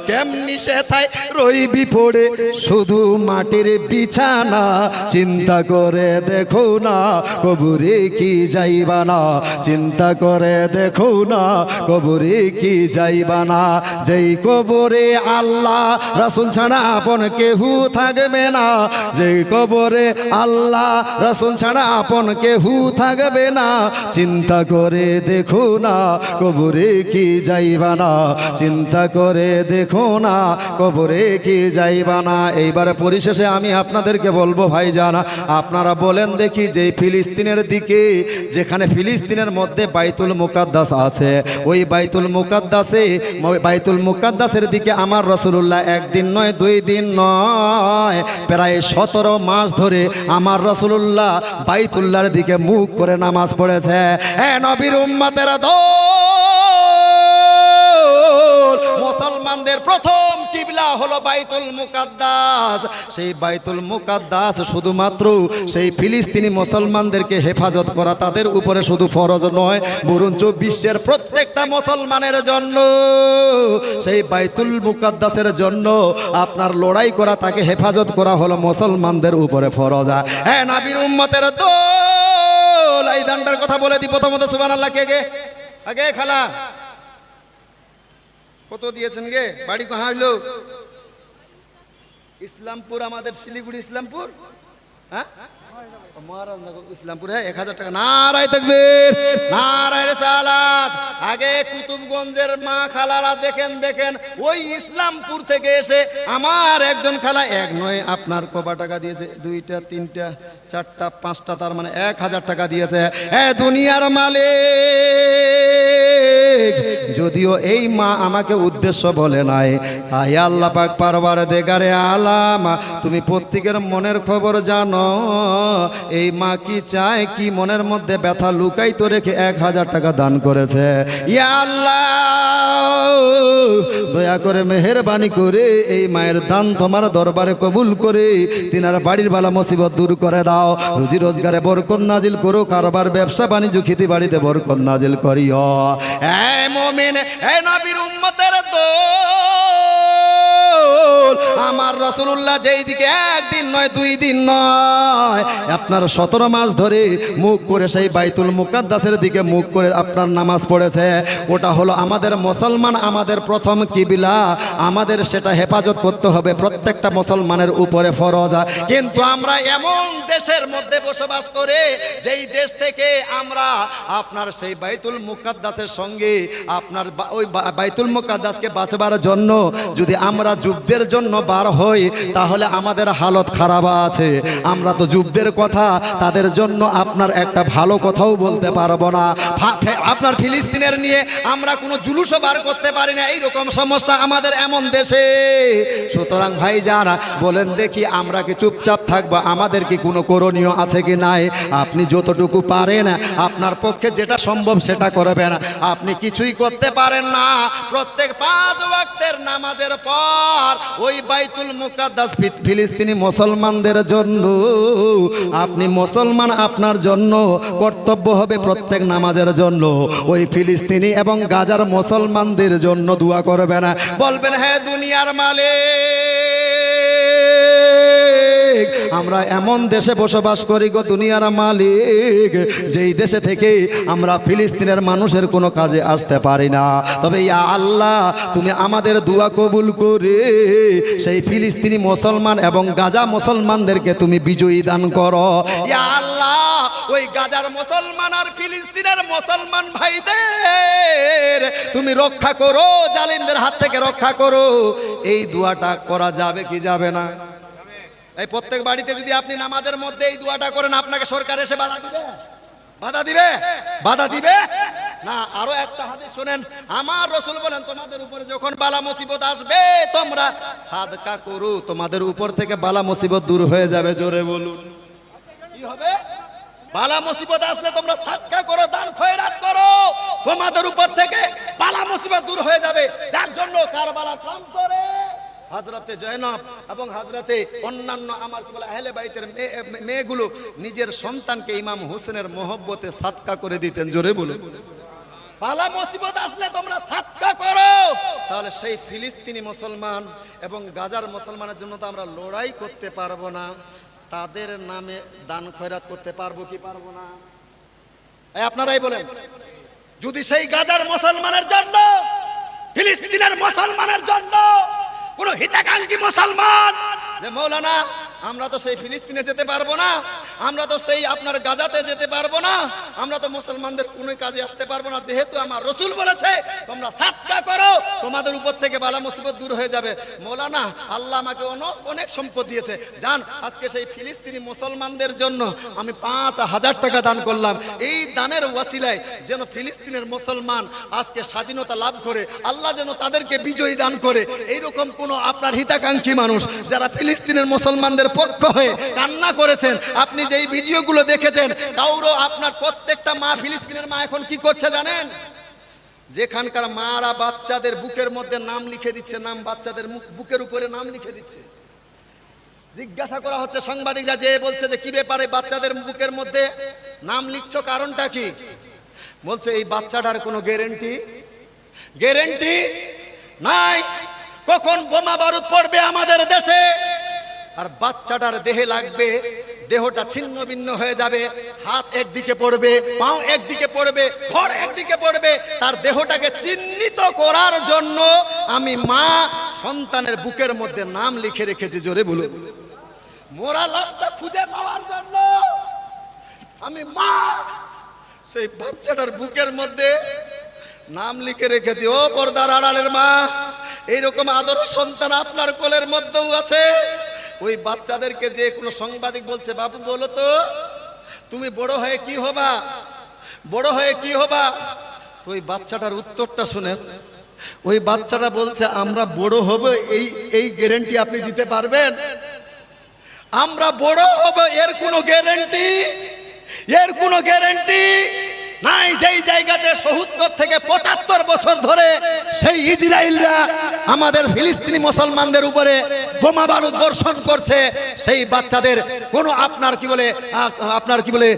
কেমনি সে তাই রইবি পড়ে শুধু মাটির বিছানা। চিন্তা করে দেখো না কবরে কি যাইবা না, চিন্তা করে দেখো না কবরে কি যাইবা না। যেই কবরে আল্লাহ রাসূল ছাড়া আপন কেহু থাকবে না, যেই কবরে আল্লাহ রাসূল ছাড়া আপন কেহু থাকবে না। চিন্তা করে দেখো না কবরে কি যাইবা না, চিন্তা করে দেখো না কবরে কি যাইবা না। এইবার পরিশেষে আমি আপনাদেরকে বলবো ভাইজান, আপনারা বলেন দেখি, যে ফিলিস্তিনের দিকে, যেখানে ফিলিস্তিনের মধ্যে বাইতুল মুকাদ্দাস আছে, ওই বাইতুল মুকাদ্দাসের দিকে আমার রাসূলুল্লাহ 1 দিন নয় 2 দিন নয় প্রায় 17 মাস ধরে আমার রাসূলুল্লাহ বাইতুল্লাহর দিকে মুখ করে নামাজ পড়েছে। নবীর উম্মতের দল, মুসলমানদের প্রথম কিবলা হলো বাইতুল মুকাদ্দাস। সেই বাইতুল মুকাদ্দাস শুধুমাত্র সেই ফিলিস্তিনি মুসলমানদেরকে হেফাজত করা তাদের উপরে শুধু ফরজ নয়, বরঞ্চ বিশ্বের প্রত্যেকটা মুসলমানের জন্য সেই বাইতুল মুকাদ্দাসের জন্য আপনার লড়াই করা, তাকে হেফাজত করা হলো মুসলমানদের উপরে ফরজ। নবীর উম্মতের দল, এই দানটার কথা বলে দিই প্রথমত সুবহানাল্লাহ। কে গে আগে খালা কত দিয়েছেন গে? বাড়ি কোথায় হইলো? ইসলামপুর, আমাদের শিলিগুড়ি ইসলামপুর। হ্যাঁ মহারাজনগর ইসলামপুর। 1000 টাকা। নারায়ে তাকবীর, নারায়ে রিসালাত। আগে কুতুবগঞ্জের মা খালারা দেখেন দেখেন, ওই ইসলামপুর থেকে এসে আমার একজন খালা 1 নয় আপনার কবা টাকা দিয়েছে? 2টা 3টা 4টা 5টা, তার মানে 1000 টাকা দিয়েছে। দুনিয়ার মালিক, যদিও এই মা আমাকে উদ্দেশ্য বলে নাই, আয় আল্লাহ পাক পারওয়ারদিগারে আলাম, তুমি প্রত্যেকের মনের খবর জানো। এই মা কি চায়, কি মনের মধ্যে ব্যথা লুকাইতো রেখে 1000 টাকা দান করেছে। ইয়া আল্লাহ, দয়া করে মেহেরবানি করে এই মায়ের দান তোমার দরবারে কবুল করে তিনার বাড়ির বালা মুসিবত দূর করে দাও, রুজি রোজগারে বরকত নাজিল করো, কারবার ব্যবসা বাণিজ্য খেতে বাড়িতে বরকত নাজিল করিও। মুমিন, নবীর উম্মতের দল, আমার রাসূলুল্লাহ যেই দিকে একদিন নয় 2 দিন নয় আপনার 17 মাস ধরে মুখ করে সেই বাইতুল মুকাদ্দাসের দিকে মুখ করে আপনার নামাজ পড়েছে, ওটা হলো আমাদের মুসলমান, আমাদের প্রথম কিবলা, আমাদের সেটা হেফাজত করতে হবে, প্রত্যেকটা মুসলমানের উপরে ফরজ। কিন্তু আমরা এমন দেশের মধ্যে বসবাস করে যেই দেশ থেকে আমরা আপনার সেই বাইতুল মুকাদ্দাসের সঙ্গে আপনার ওই বাইতুল মুকাদ্দাসকে বাঁচবার জন্য যদি আমরা যুদ্ধের জন্য বার হই তাহলে আমাদের হালত খারাপ আছে। আমরা তো যুদ্ধের কথা তাদের জন্য আপনার একটা ভালো কথাও বলতে পারবো না। আপনার ফিলিস্তিনের নিয়ে আমরা কোনো জুলুসও বার করতে পারি না, এইরকম সমস্যা আমাদের এমন দেশে। সুতরাং ভাই যারা বলেন দেখি আমরা কি চুপচাপ থাকবো? আমাদের কি কোনো করণীয় আছে কি নাই? আপনি যতটুকু পারেন আপনার পক্ষে যেটা সম্ভব সেটা করবেন। আপনি কিছুই করতে পারেন না, প্রত্যেক 5 ওয়াক্তের নামাজের পর ওই বাইতুল মুকাদ্দাস ফিলিস্তিনি মুসলমানদের জন্য আপনি মুসলমান, আপনার জন্য কর্তব্য হবে প্রত্যেক নামাজের জন্য ওই ফিলিস্তিনি এবং গাজার মুসলমানদের জন্য দোয়া করবেন। বলবেন হ্যাঁ দুনিয়ার মালিক, আমরা এমন দেশে বসবাস করি গো দুনিয়ার মালিক, যেই দেশে থেকে আমরা ফিলিস্তিনের মানুষের কোনো কাজে আসতে পারি না। তবে ইয়া আল্লাহ তুমি আমাদের দোয়া কবুল করে সেই ফিলিস্তিনি মুসলমান এবং গাজা মুসলমানদেরকে তুমি বিজয়ী দান করো। ইয়া আল্লাহ ওই গাজার মুসলমান আর ফিলিস্তিনের মুসলমান ভাইদের তুমি রক্ষা করো, জালিমদের হাত থেকে রক্ষা করো। এই দোয়াটা করা যাবে কি যাবে না? এই প্রত্যেক বাড়িতে যদি আপনি নামাজের মধ্যে এই দোয়াটা করেন আপনাকে সরকার এসে বাধা দিবে? বাধা দিবে? বাধা দিবে না। আরো একটা হাদিস শুনেন, আমার রাসূল বলেন তোমাদের উপরে যখন বালা মুসিবত আসবে তোমরা সাদকা করো, তোমাদের উপর থেকে বালা মুসিবত দূর হয়ে যাবে। জোরে বলুন কি হবে? বালা মুসিবত আসলে তোমরা সাদকা করো, দান খয়রাত করো, তোমাদের উপর থেকে বালা মুসিবত দূর হয়ে যাবে। যার জন্য কারবালার প্রান্তরে হযরতে জয়নব এবং হযরতে অন্যান্য আমার কি বলে আহলে বাইতের মেয়েগুলো নিজের সন্তানকে ইমাম হোসেনের মহব্বতে সাদকা করে দিতেন। জোরে বলুন বালা মুসিবত আসলে তোমরা সাদকা করো। তাহলে সেই ফিলিস্তিনি মুসলমান এবং গাজার মুসলমানের জন্য তো আমরা লড়াই করতে পারবো না, তাদের নামে দান খয়রাত করতে পারবো কি পারবো না? আপনারাই বলেন। যদি সেই গাজার মুসলমানের জন্য, ফিলিস্তিনের মুসলমানের জন্য কোন হিতাকাঙ্ক্ষী মুসলমান যে মৌলানা আমরা তো সেই ফিলিস্তিনে যেতে পারবো না, আমরা তো সেই আপনার গাজাতে যেতে পারবো না, আমরা তো মুসলমানদের কোনো কাজে আসতে পারবো না, যেহেতু আমার রাসূল বলেছে তোমরা সাদকা করো তোমাদের উপর থেকে বালা মুসিবত দূর হয়ে যাবে। মৌলানা আল্লাহ আমাকে অনেক সম্পদ দিয়েছে, জান আজকে সেই ফিলিস্তিনি মুসলমানদের জন্য আমি 5,000 টাকা দান করলাম। এই দানের ওয়াসিলায় যেন ফিলিস্তিনের মুসলমান আজকে স্বাধীনতা লাভ করে, আল্লাহ যেন তাদেরকে বিজয়ী দান করে। এইরকম কোনো আপনার হিতাকাঙ্ক্ষী মানুষ যারা ফিলিস্তিনের মুসলমানদের পক্ষ হয়ে কান্না করেছেন, আপনি যেই ভিডিওগুলো দেখেছেন, কাউরো আপনার প্রত্যেকটা মা, ফিলিস্তিনের মা এখন কি করছে জানেন? যেখানকার মারা বাচ্চাদের বুকের মধ্যে নাম লিখে দিচ্ছে, নাম বাচ্চাদের বুকের উপরে নাম লিখে দিচ্ছে। জিজ্ঞাসা করা হচ্ছে সাংবাদিকরা, যে বলছে যে কি ব্যাপারে বাচ্চাদের বুকের মধ্যে নাম লিখছো, কারণটা কি? বলছে এই বাচ্চাটার কোনো গ্যারান্টি নাই, কখন বোমা বারুদ পড়বে আমাদের দেশে আর বাচ্চাটার দেহে লাগবে, দেহটা ছিন্ন ভিন্ন হয়ে যাবে, হাত একদিকে পড়বে, পাও একদিকে পড়বে, ঘর একদিকে পড়বে। তার দেহটাকে চিহ্নিত করার জন্য আমি মা সন্তানের বুকের মধ্যে নাম লিখে রেখেছি। জোরে বলুন মোরা লাশটা খুঁজে পাওয়ার জন্য আমি মা সেই বাচ্চাটার বুকের মধ্যে নাম লিখে রেখেছি। ও পর্দার আড়ালের মা, এইরকম আদরের সন্তান আপনার কোলের মধ্যেও আছে। ওই বাচ্চাদেরকে যে কোনো সাংবাদিক বলছে, বাবু বলো তো তুমি বড় হয়ে কি হবা, বড় হয়ে কি হবা? তো ওই বাচ্চাটার উত্তরটা শুনেন। ওই বাচ্চাটা বলছে আমরা বড় হব, এই গ্যারান্টি আপনি দিতে পারবেন? আমরা বড় হব এর কোনো গ্যারান্টি নাই। যেই জায়গাতে ৭০ থেকে ৭৫ বছর ধরে সেই ইসরায়েলরা আমাদের ফিলিস্তিনি মুসলমানদের উপরে বোমা বারুদ বর্ষণ করছে, সেই বাচ্চাদের কোনো আপনার কি বলে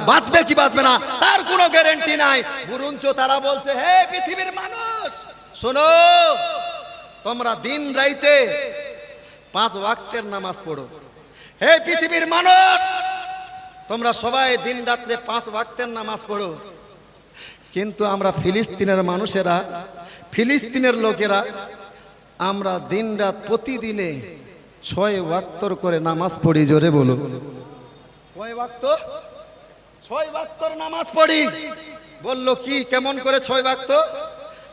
বাঁচবে কি বাঁচবে না তার কোনো গ্যারান্টি নাই। বরঞ্চ তারা বলছে, হে পৃথিবীর মানুষ শোনো, তোমরা দিন রাইতে 5 ওয়াক্তের নামাজ পড়ো। হে পৃথিবীর মানুষ, তোমরা সবাই দিন রাত্রে 5 ওয়াক্তের নামাজ পড়ো, কিন্তু আমরা ফিলিস্তিনের মানুষেরা, ফিলিস্তিনের লোকেরা, আমরা দিন রাত প্রতিদিনে 6 ওয়াক্তর করে নামাজ পড়ি। জোরে বলো, কয় ওয়াক্ত? 6 ওয়াক্তর নামাজ পড়ি। বললো কি, কেমন করে 6 ওয়াক্ত?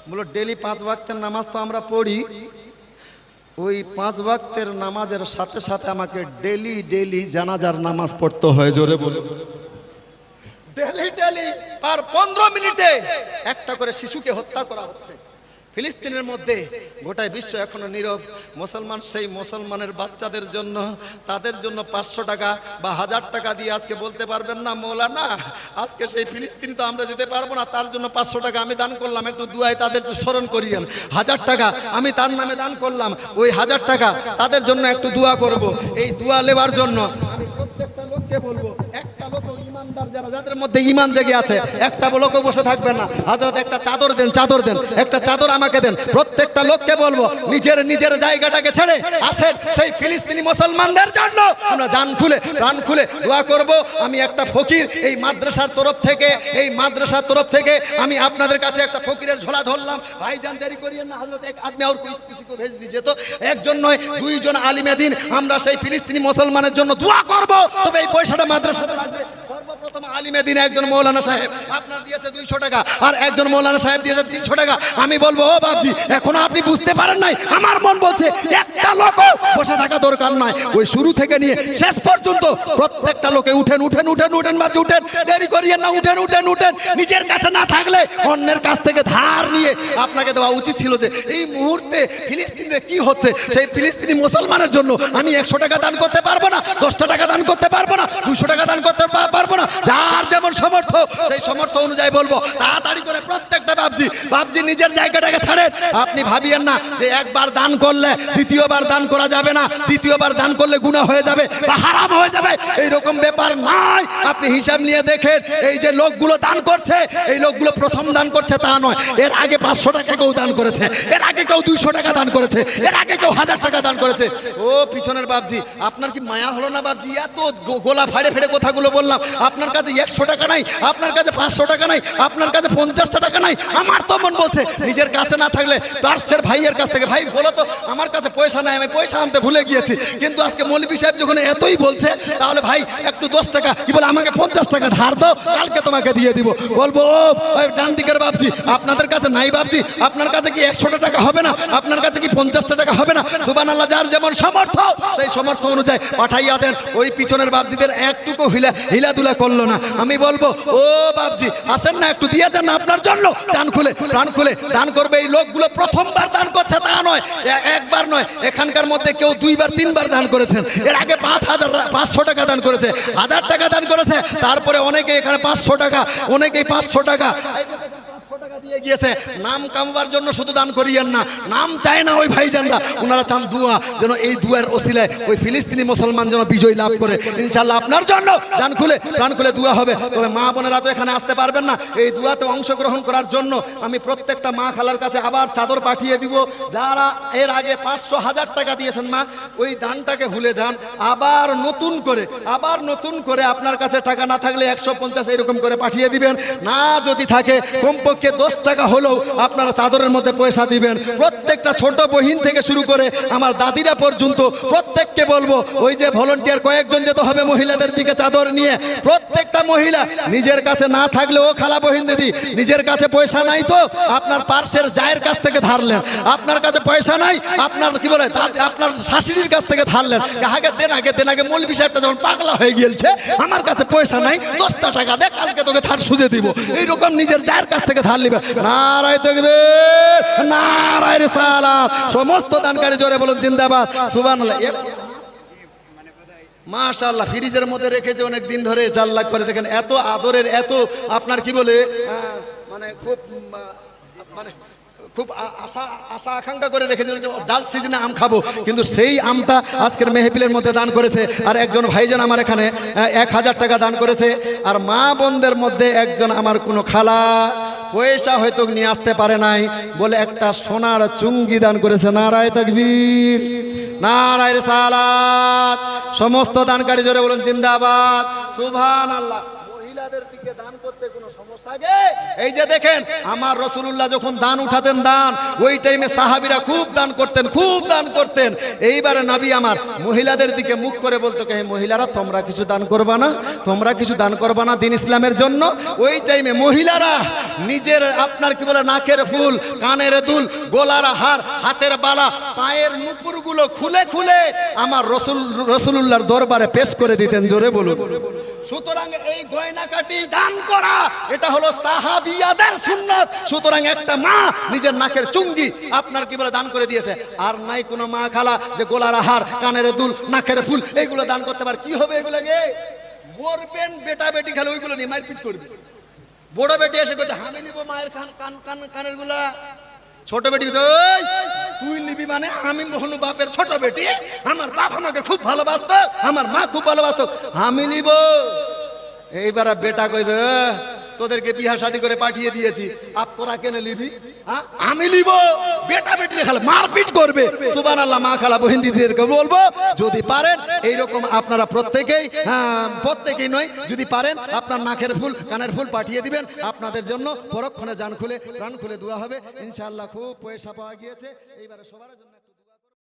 বললো ডেলি 5 ওয়াক্তের নামাজ তো আমরা পড়ি, ওই 5 ওয়াক্তের নামাজের সাথে সাথে আমাকে ডেলি ডেলি জানাজার নামাজ পড়তে হয়। জোরে বলো, ডেলি ডেলি আর 15 মিনিটে একটা করে শিশুকে হত্যা করা হচ্ছে ফিলিস্তিনের মধ্যে। গোটা বিশ্ব এখনো নীরব। মুসলমান সেই মুসলমানের বাচ্চাদের জন্য, তাদের জন্য 500 টাকা বা 1000 টাকা দিয়ে আজকে বলতে পারবেন না মৌলানা আজকে সেই ফিলিস্তিন তো আমরা যেতে পারবো না, তার জন্য 500 টাকা আমি দান করলাম, একটু দুয়ায় তাদের স্মরণ করিয়েন। 1000 টাকা আমি তার নামে দান করলাম, ওই 1000 টাকা তাদের জন্য একটু দোয়া করব। এই দোয়া নেবার জন্য আমি প্রত্যেকটা লোককে বলবো, একটা লোক ইমানদার যারা, যাদের মধ্যে ইমান জেগে আছে, একটা লোকও বসে থাকবে না। হযরত একটা চাদর দেন, চাদর দেন, একটা চাদর আমাকে দেন। প্রত্যেকটা লোককে বলবো নিজের নিজের জায়গাটাকে ছেড়ে আসেন, সেই ফিলিস্তিনি মুসলমানদের জন্য আমরা জান খুলে প্রাণ খুলে দোয়া করব। আমি একটা ফকির এই মাদ্রাসার তরফ থেকে, এই মাদ্রাসার তরফ থেকে আমি আপনাদের কাছে একটা ফকিরের ঝোলা ধরলাম। ভাইজান দেরি করিয়েন না, হযরত এক আদমি আর কিছু ভেজ দিয়েছে, তো একজন নয় 2 জন আলিমে দ্বীন আমরা সেই ফিলিস্তিনি মুসলমানের জন্য দোয়া করব। তবে এই পয়সাটা মাদ্রাসাতে লাগবে। সর্বপ্রথম আলিমে দ্বীন একজন মৌলানা সাহেব আপনার দিয়েছে 200 টাকা, আর একজন মৌলানা সাহেব দিয়েছে 300 টাকা। আমি বলবো, ও বাবজি এখনো আপনি বুঝতে পারেন নাই, আমার মন বলছে একটা লোকও বসে থাকা দরকার নয়। ওই শুরু থেকে নিয়ে শেষ পর্যন্ত প্রত্যেকটা লোকে উঠেন উঠেন উঠেন উঠেন বাবজি উঠেন, দেরি করিয়েন না, উঠেন উঠেন উঠেন। নিজের কাছে না থাকলে অন্যের কাছ থেকে ধার নিয়ে আপনাকে দেওয়া উচিত ছিল। যে এই মুহূর্তে ফিলিস্তিনে কি হচ্ছে, সেই ফিলিস্তিনি মুসলমানের জন্য আমি 100 টাকা দান করতে পারবো না, 10টা টাকা দান করতে পারবো না, 200 টাকা দান করতে পারবো না। যার যেমন সমর্থ সেই সমর্থ অনুযায়ী বলবো। তাড়াতাড়ি করে প্রত্যেকটা বাবজি নিজের জায়গাটাকে ছাড়েন। আপনি ভাবিয়েন না যে একবার দান করলে দ্বিতীয়বার দান করা যাবে না, দ্বিতীয়বার দান করলে গুনাহ হয়ে যাবে বা হারাম হয়ে যাবে, এইরকম ব্যাপার নাই। আপনি হিসাব নিয়ে দেখেন, এই যে লোকগুলো দান করছে, এই লোকগুলো প্রথম দান করছে তা নয়, এর আগে 500 টাকা কেউ দান করেছে, এর আগে কেউ 200 টাকা দান করেছে, এর আগে কেউ 1000 টাকা দান করেছে। ও পিছনের বাবজি, আপনার কি মায়া হলো না বাবজি? এত গোলা ফাড়ে ফেড়ে কথাগুলো বললাম। আপনার কাছে 100 টাকা নাই, আপনার কাছে 500 টাকা নাই, আপনার কাছে 50টা টাকা নাই। আমার তো মন বলছে নিজের কাছে না থাকলে পার্সের ভাইয়ের কাছ থেকে, ভাই বলো তো আমার কাছে পয়সা নাই, আমি পয়সা আনতে ভুলে গিয়েছি, কিন্তু আজকে মৌলভী সাহেব যখন এতই বলছে, তাহলে ভাই একটু 10 টাকা কি বলে আমাকে 50 টাকা ধার দাও, কালকে তোমাকে দিয়ে দিব। বলবো ও ডান দিকের বাবজি, আপনাদের কাছে নাই বাবজি, আপনার কাছে কি 100 টাকা হবে না, আপনার কাছে কি 50টা টাকা হবে না? সুবহানাল্লাহ, যার যেমন সমর্থ সেই সমর্থ অনুযায়ী পাঠাইয়া দেন। ওই পিছনের বাবজিদের একটুকু হিলাদুলা করলো না। আমি বলবো, ও বাবজি আসেন না, একটু দিয়ে যান না, আপনার জন্য জান খুলে প্রাণ খুলে দান করবে। এই লোকগুলো প্রথমবার দান করছে তা নয়, একবার নয়, এখানকার মধ্যে কেউ 2বার 3বার দান করেছেন। এর আগে 500 টাকা দান করেছে, 1000 টাকা দান করেছে, তারপরে অনেকে এখানে 500 টাকা, অনেকেই 500 টাকা দিয়ে গিয়েছে। নাম কামবার জন্য শুধু দান করিয়েন না, নাম চায় না ওই ভাইজানরা, ওনারা চান দুয়া, যেন এই দুয়ার ওসিলায় ওই ফিলিস্তিনি মুসলমান যেন বিজয় লাভ করে। ইনশাআল্লাহ আপনার জন্য জান খুলে প্রাণ খুলে দুয়া হবে। তবে মা বোনেরা তো এখানে আসতে পারবেন না, এই দুয়াতে অংশগ্রহণ করার জন্য আমি প্রত্যেকটা মা খালার কাছে আবার চাদর পাঠিয়ে দিব। যারা এর আগে 500 1000 টাকা দিয়েছেন মা, ওই দানটাকে ভুলে যান, আবার নতুন করে আপনার কাছে টাকা না থাকলে 150 এরকম করে পাঠিয়ে দিবেন। না যদি থাকে কমপক্ষে 10 টাকা হলেও আপনারা চাদরের মধ্যে পয়সা দিবেন। প্রত্যেকটা ছোট বহিন থেকে শুরু করে আমার দাদিরা পর্যন্ত প্রত্যেককে বলবো, ওই যে ভলান্টিয়ার কয়েকজন যেতে হবে মহিলাদের দিকে চাদর নিয়ে। প্রত্যেকটা মহিলা নিজের কাছে না থাকলে, ও খালা বহিন দিদি নিজের কাছে পয়সা নাই তো আপনার পার্সের জায়ের কাছ থেকে ধারলেন, আপনার কাছে পয়সা নাই, আপনার কি বলে আপনার শাশুড়ির কাছ থেকে ধারলেন, আগে দেন আগে মৌলভী সাহেবটা যখন পাগলা হয়ে গিয়েছে, আমার কাছে পয়সা নাই, 10টা টাকা দে, কালকে তোকে ধার সুজে দিব, এইরকম নিজের জায়ের কাছ থেকে ধার নেবেন। নারায়ে তাকবীর, নারায়ে রিসালাত। সমস্ত দানকারী জোরে বলুন জিন্দাবাদ, সুবহানাল্লাহ। মাশাআল্লাহ, ফ্রিজের মধ্যে রেখেছে অনেক দিন ধরে, জাল্লাক করে দেখেন, এত আদরের, এত আপনার কি বলে খুব আশা আকাঙ্ক্ষা করে রেখেছিল যে ডাল সিজনে আম খাবো, কিন্তু সেই আমটা আজকের মেহফিলের মধ্যে দান করেছে। আর একজন ভাইজান আমার এখানে 1000 টাকা দান করেছে। আর মা বোনদের মধ্যে একজন আমার কোনো খালা পয়সা হয়তো নিয়ে আসতে পারে নাই বলে একটা সোনার চুঙ্গি দান করেছে। নারায়ে তাকবীর, নারায়ে রিসালাত। সমস্ত দানকারী জোরে বলুন জিন্দাবাদ, সুবহানাল্লাহ। মহিলাদের দিকে দান করতে কোনো সমস্যা গে? এই যে দেখেন আমার রাসূলুল্লাহ যখন দান উঠাতেন দান, ওই টাইমে সাহাবীরা খুব দান করতেন, খুব দান করতেন। এইবারে নবী আমার মহিলাদের দিকে মুখ করে বলতো, হে মহিলারা তোমরা কিছু দান করবা না, তোমরা কিছু দান করবা না দিন ইসলামের জন্য? ওই টাইমে মহিলারা নিজের আপনার কি বলে নাকের ফুল, কানের দুল, গলার হার, হাতের বালা, পায়ের নুপুরগুলো খুলে খুলে আমার রাসূলুল্লাহর দরবারে পেশ করে দিতেন। জোরে বলুন। সুতরাং এই গয়নাকাটি দান করা এটা হলো সাহাবিয়াদের সুন্নাত। সুতরাং একটা মা নিজের নাকের চুঙ্গি আপনার কি বলে দান করে দিয়েছে, আর নাই কোনো মা খালা যে গলার হার, কানের দুল, নাকের ফুল এইগুলো দান করতে পারে। কি হবে এগুলোকে? মরবেন বেটা বেটি খালে ওইগুলো নিয়ে মারপিট করবে। বড় বেটি এসে বলছে আমি নিব মায়ের কানের গুলা। ছোট বেটি ওই তুই নিবি মানে? আমি হনু বাপের ছোট বেটি, আমার বাপ আমাকে খুব ভালোবাসতো, আমার মা খুব ভালোবাসতো, আমি নিব। এইবার বেটা কইবে তোদেরকে বিয়া শাদী করে পাঠিয়ে দিয়েছি, আপ তোরা কেন নিবি? আমি নিব। বেটা বেটি খালে মারপিট করবে। সুবহানাল্লাহ। মা খালা বহিন দিদিদেরকে বলবো যদি পারেন এইরকম আপনারা প্রত্যেকেই, প্রত্যেকেই নয়, যদি পারেন আপনার নাকের ফুল, কানের ফুল পাঠিয়ে দিবেন। আপনাদের জন্য পরক্ষণে জান খুলে প্রাণ খুলে দোয়া হবে ইনশাআল্লাহ। খুব পয়সা পাওয়া গিয়েছে এইবারে সবার জন্য।